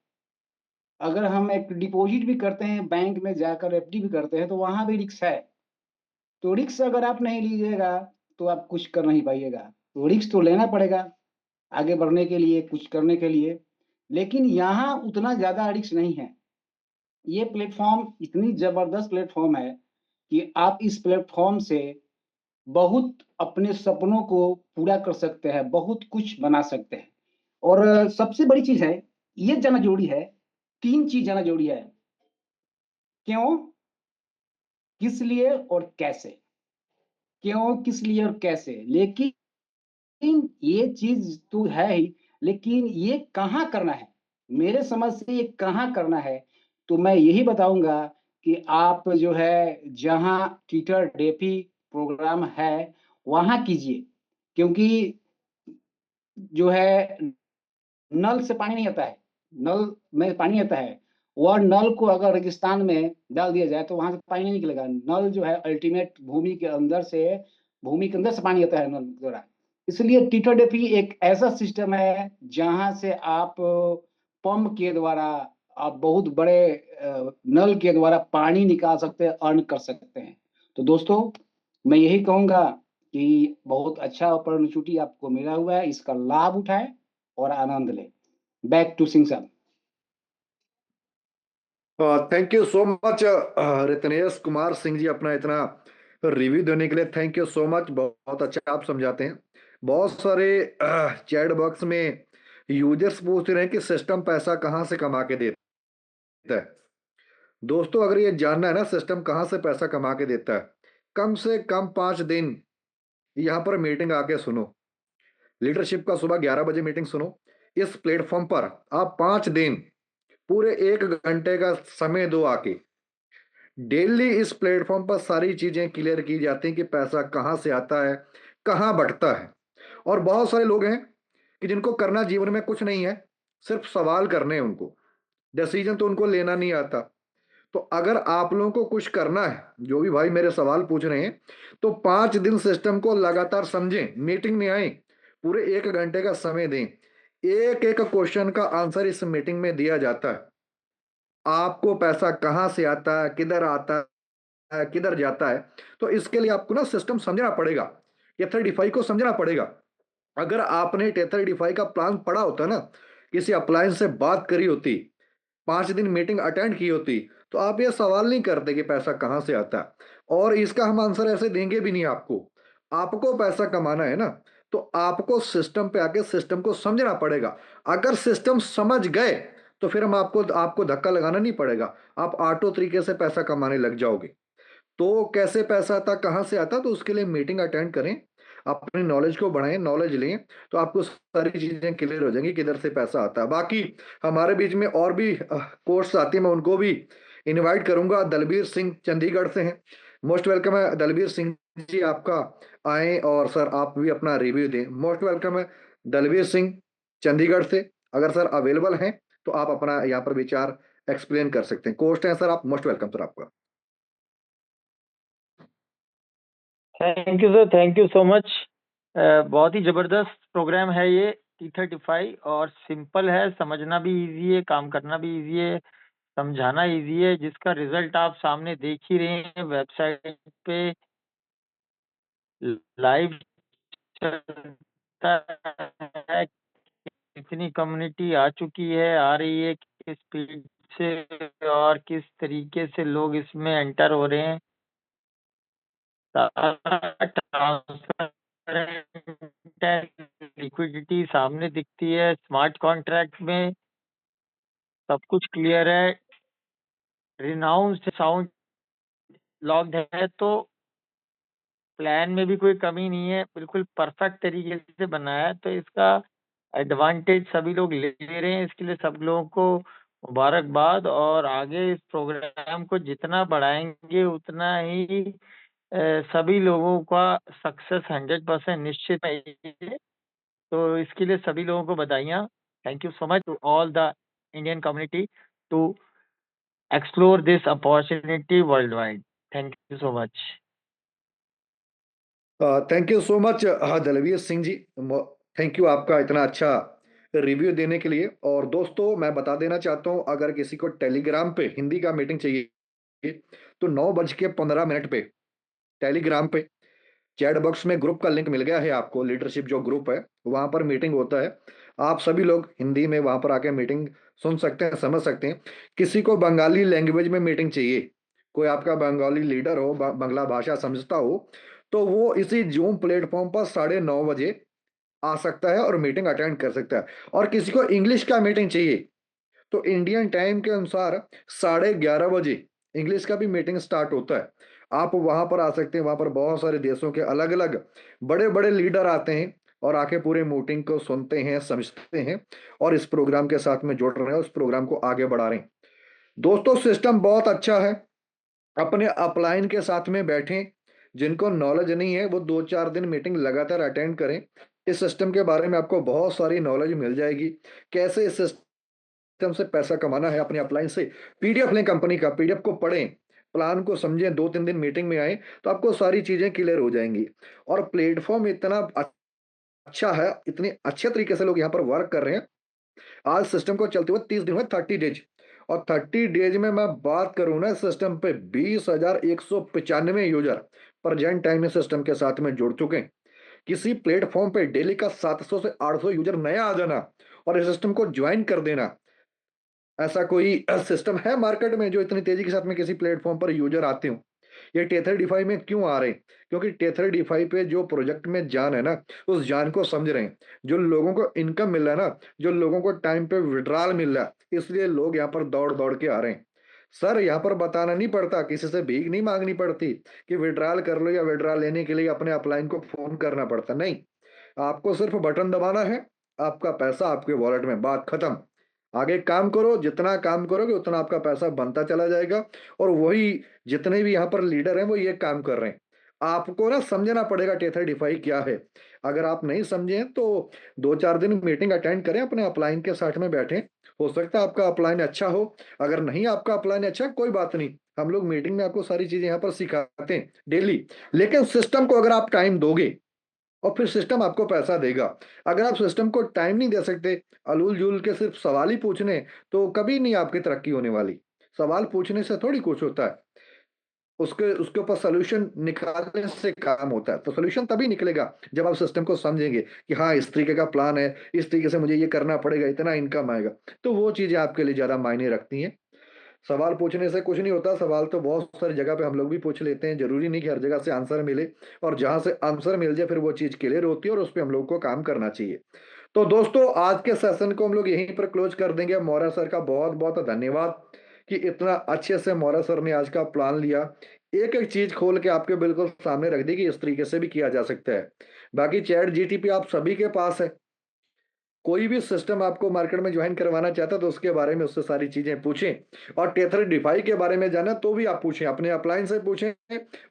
F: अगर हम एक डिपॉजिट भी करते हैं बैंक में जाकर, एफडी भी करते हैं, तो वहाँ भी रिस्क है। तो रिस्क अगर आप नहीं लीजिएगा तो आप कुछ कर नहीं पाइएगा। तो रिस्क तो लेना पड़ेगा आगे बढ़ने के लिए, कुछ करने के लिए। लेकिन यहाँ उतना ज्यादा रिस्क नहीं है। ये प्लेटफॉर्म इतनी जबरदस्त प्लेटफॉर्म है कि आप इस प्लेटफॉर्म से बहुत अपने सपनों को पूरा कर सकते हैं, बहुत कुछ बना सकते हैं। और सबसे बड़ी चीज है, ये जानना जरूरी है, 3 चीज जानना जरूरी है। क्यों, किस लिए और कैसे। क्यों, किस लिए और कैसे। लेकिन ये चीज तो है ही, लेकिन ये कहाँ करना है, मेरे समझ से ये कहाँ करना है। तो मैं यही बताऊंगा कि आप जो है जहाँ टीटर डेफी प्रोग्राम है वहां कीजिए। क्योंकि जो है नल से पानी नहीं आता है, नल में पानी आता है। वह नल को अगर रेगिस्तान में डाल दिया जाए तो वहां से पानी नहीं निकलेगा। नल जो है अल्टीमेट भूमि के अंदर से पानी आता है नल द्वारा। इसलिए टीटर डेफी एक ऐसा सिस्टम है जहां से आप पंप के द्वारा, आप बहुत बड़े नल के द्वारा पानी निकाल सकते हैं, अर्न कर सकते हैं। तो दोस्तों, मैं यही कहूंगा कि बहुत अच्छा अपॉर्चुनिटी आपको मिला हुआ है, इसका लाभ उठाएं और आनंद लें। Back to Singh sahab.
C: Thank you so much Ritnesh Kumar Singh ji, अपना इतना रिव्यू देने के लिए थैंक यू सो मच। बहुत अच्छा आप समझाते हैं। बहुत सारे चैट बॉक्स में यूजर्स पूछ रहे हैं कि सिस्टम पैसा कहाँ से कमा के देता है। दोस्तों, अगर ये जानना है ना सिस्टम कहाँ से पैसा कमा के देता है, कम से कम 5 दिन यहाँ पर मीटिंग आके सुनो। लीडरशिप का सुबह 11 बजे मीटिंग सुनो। इस प्लेटफॉर्म पर आप 5 दिन पूरे 1 घंटे का समय दो आके। डेली इस प्लेटफॉर्म पर सारी चीजें क्लियर की जाती हैं कि पैसा कहाँ से आता है, कहाँ बटता है। और बहुत सारे लोग हैं कि जिनको करना जीवन में कुछ नहीं है, सिर्फ सवाल करने हैं उनको, डिसीजन तो उनको लेना नहीं आता। तो अगर आप लोगों को कुछ करना है, जो भी भाई मेरे सवाल पूछ रहे हैं, तो 5 दिन सिस्टम को लगातार समझें, मीटिंग में आए, पूरे 1 घंटे का समय दें। एक एक क्वेश्चन का आंसर इस मीटिंग में दिया जाता है। आपको पैसा कहाँ से आता है, किधर आता है, किधर जाता है। तो इसके लिए आपको ना सिस्टम समझना पड़ेगा, टेथर को समझना पड़ेगा। अगर आपने टेथर का प्लान पढ़ा होता ना, किसी अप्लायंस से बात करी होती, 5 दिन मीटिंग अटेंड की होती, तो आप ये सवाल नहीं करते कि पैसा कहाँ से आता है। और इसका हम आंसर ऐसे देंगे भी नहीं आपको। आपको पैसा कमाना है ना, तो आपको सिस्टम पे आके सिस्टम को समझना पड़ेगा। अगर सिस्टम समझ गए तो फिर हम आपको धक्का लगाना नहीं पड़ेगा, आप ऑटो तरीके से पैसा कमाने लग जाओगे। तो कैसे पैसा आता, कहाँ से आता, तो उसके लिए मीटिंग अटेंड करें, अपनी नॉलेज को बढ़ाएं, नॉलेज लें, तो आपको सारी चीजें क्लियर हो जाएंगी किधर से पैसा आता है। बाकी हमारे बीच में और भी कोर्स आती है, मैं उनको भी इनवाइट करूंगा। दलबीर सिंह चंडीगढ़ से हैं, मोस्ट वेलकम है दलबीर सिंह जी, आपका आए और सर आप भी अपना रिव्यू दें। मोस्ट वेलकम है दलबीर सिंह चंडीगढ़ से। अगर सर अवेलेबल हैं तो आप अपना यहाँ पर विचार एक्सप्लेन कर सकते हैं। कोर्स है सर, आप मोस्ट वेलकम सर आपका।
G: Thank you sir, thank you so much. बहुत ही जबरदस्त प्रोग्राम है ये। T35 और सिंपल है, समझना भी इजी है, काम करना भी इजी है, समझाना इजी है, जिसका रिजल्ट आप सामने देख ही रहे हैं वेबसाइट पे लाइव चलता है। कितनी कम्युनिटी आ चुकी है, आ रही है किस स्पीड से और किस तरीके से लोग इसमें एंटर हो रहे हैं। लिक्विडिटी सामने दिखती है, स्मार्ट कॉन्ट्रैक्ट में सब कुछ क्लियर है, रिनाउंस साउंड लॉग्ड है, तो प्लान में भी कोई कमी नहीं है, बिल्कुल परफेक्ट तरीके से बनाया है। तो इसका एडवांटेज सभी लोग ले रहे हैं, इसके लिए सब लोगों को मुबारकबाद। और आगे इस प्रोग्राम को जितना बढ़ाएंगे उतना ही सभी लोगों का सक्सेस 100% निश्चित है। तो इसके लिए सभी लोगों को बधाइयाँ। Thank you so much to all the Indian community to explore this opportunity worldwide. Thank you so much.
C: Thank you so much Dalvir Singh ji. Thank you आपका इतना अच्छा रिव्यू देने के लिए। और दोस्तों मैं बता देना चाहता हूं, अगर किसी को टेलीग्राम पे हिंदी का मीटिंग चाहिए तो 9:15 पे टेलीग्राम पे चैट बॉक्स में ग्रुप का लिंक मिल गया है आपको। लीडरशिप जो ग्रुप है वहां पर मीटिंग होता है, आप सभी लोग हिंदी में वहां पर आके मीटिंग सुन सकते हैं, समझ सकते हैं। किसी को बंगाली लैंग्वेज में मीटिंग चाहिए, कोई आपका बंगाली लीडर हो, बंगला भाषा समझता हो, तो वो इसी जूम प्लेटफॉर्म पर 9:30 बजे आ सकता है और मीटिंग अटेंड कर सकता है। और किसी को इंग्लिश का मीटिंग चाहिए तो इंडियन टाइम के अनुसार 11:30 बजे इंग्लिश का भी मीटिंग स्टार्ट होता है, आप वहां पर आ सकते हैं। वहां पर बहुत सारे देशों के अलग अलग बड़े बड़े लीडर आते हैं और आके पूरे मीटिंग को सुनते हैं, समझते हैं और इस प्रोग्राम के साथ में जुड़ रहे हैं, उस प्रोग्राम को आगे बढ़ा रहे हैं। दोस्तों सिस्टम बहुत अच्छा है, अपने अपलाइन के साथ में बैठें। जिनको नॉलेज नहीं है वो 2-4 दिन मीटिंग लगातार अटेंड करें। इस सिस्टम के बारे में आपको बहुत सारी नॉलेज मिल जाएगी, कैसे इस सिस्टम से पैसा कमाना है अपने अपलाइन से। पीडीएफ लें कंपनी का, पीडीएफ को पढ़ें, प्लान को समझें, 2-3 दिन मीटिंग में आए तो आपको सारी चीजें क्लियर हो जाएंगी। और प्लेटफॉर्म इतना अच्छा है, इतने अच्छे तरीके से लोग यहाँ पर वर्क कर रहे हैं। आज सिस्टम को चलते हुए 30 दिन हुए, 30 डेज। और 30 डेज में मैं बात करूं ना, सिस्टम पे 20,195 यूजर प्रेजेंट टाइम में सिस्टम के साथ में जुड़ चुके हैं। किसी प्लेटफॉर्म पे डेली का 700 से 800 यूजर नया आ जाना और इस सिस्टम को ज्वाइन कर देना, ऐसा कोई सिस्टम है मार्केट में जो इतनी तेजी के साथ में किसी प्लेटफॉर्म पर यूजर आते हो? ये टेथर डिफाई में क्यों आ रहे हैं? क्योंकि टेथर डिफाई पे जो प्रोजेक्ट में जान है ना, उस जान को समझ रहे हैं। जो लोगों को इनकम मिल रहा है ना, जो लोगों को टाइम पे विड्रॉल मिल रहा है, इसलिए लोग यहाँ पर दौड़ दौड़ के आ रहे हैं। सर यहाँ पर बताना नहीं पड़ता, किसी से भीख नहीं मांगनी पड़ती कि विड्रॉल कर लो, या विड्रॉल लेने के लिए अपने अपलाइन को फोन करना पड़ता नहीं। आपको सिर्फ बटन दबाना है, आपका पैसा आपके वॉलेट में, बात खत्म। आगे काम करो, जितना काम करोगे उतना आपका पैसा बनता चला जाएगा। और वही जितने भी यहाँ पर लीडर हैं वो ये काम कर रहे हैं। आपको ना समझना पड़ेगा टेथर डिफाई क्या है। अगर आप नहीं समझे तो 2-4 दिन मीटिंग अटेंड करें, अपने अपलाइन के साथ में बैठें। हो सकता है आपका अपलाइन अच्छा हो, अगर नहीं आपका अपलाइन अच्छा कोई बात नहीं, हम लोग मीटिंग में आपको सारी चीजें यहाँ पर सिखाते हैं डेली। लेकिन सिस्टम को अगर आप टाइम दोगे और फिर सिस्टम आपको पैसा देगा। अगर आप सिस्टम को टाइम नहीं दे सकते, अलूल जुल के सिर्फ सवाल ही पूछने, तो कभी नहीं आपकी तरक्की होने वाली। सवाल पूछने से थोड़ी कुछ होता है, उसके उसके ऊपर सोल्यूशन निकालने से काम होता है। तो सोल्यूशन तभी निकलेगा जब आप सिस्टम को समझेंगे कि हाँ इस तरीके का प्लान है, इस तरीके से मुझे ये करना पड़ेगा, इतना इनकम आएगा। तो वो चीजें आपके लिए ज्यादा मायने रखती हैं। सवाल पूछने से कुछ नहीं होता, सवाल तो बहुत सारी जगह पे हम लोग भी पूछ लेते हैं, जरूरी नहीं कि हर जगह से आंसर मिले। और जहां से आंसर मिल जाए फिर वो चीज क्लियर होती है और उस पर हम लोग को काम करना चाहिए। तो दोस्तों आज के सेशन को हम लोग यहीं पर क्लोज कर देंगे। मौर्य सर का बहुत बहुत धन्यवाद कि इतना अच्छे से मौर्य सर ने आज का प्लान लिया, एक एक चीज खोल के आपके बिल्कुल सामने रख दी कि इस तरीके से भी किया जा सकता है। बाकी चैट जीटीपी आप सभी के पास है, कोई भी सिस्टम आपको मार्केट में ज्वाइन करवाना चाहता है तो उसके बारे में उससे सारी चीजें पूछें। और टेथर डिफाई के बारे में जाना तो भी आप पूछें, अपने अपलाइन से पूछें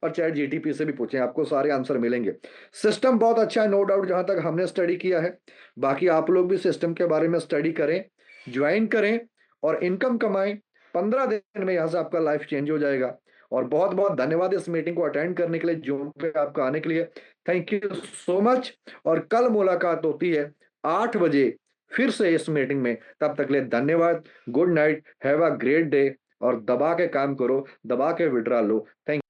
C: और चैट जीटीपी से भी पूछें, आपको सारे आंसर मिलेंगे। सिस्टम बहुत अच्छा है, नो डाउट, जहां तक हमने स्टडी किया है। बाकी आप लोग भी सिस्टम के बारे में स्टडी करें, ज्वाइन करें और इनकम कमाएं। 15 दिन में यहाँ से आपका लाइफ चेंज हो जाएगा। और बहुत बहुत धन्यवाद इस मीटिंग को अटेंड करने के लिए, जूम पे आपका आने के लिए। Thank you so much. और कल मुलाकात होती है 8 बजे फिर से इस मीटिंग में। तब तक के लिए धन्यवाद। Good night, have a great day और दबा के काम करो, दबा के विड्रॉ लो। थैंक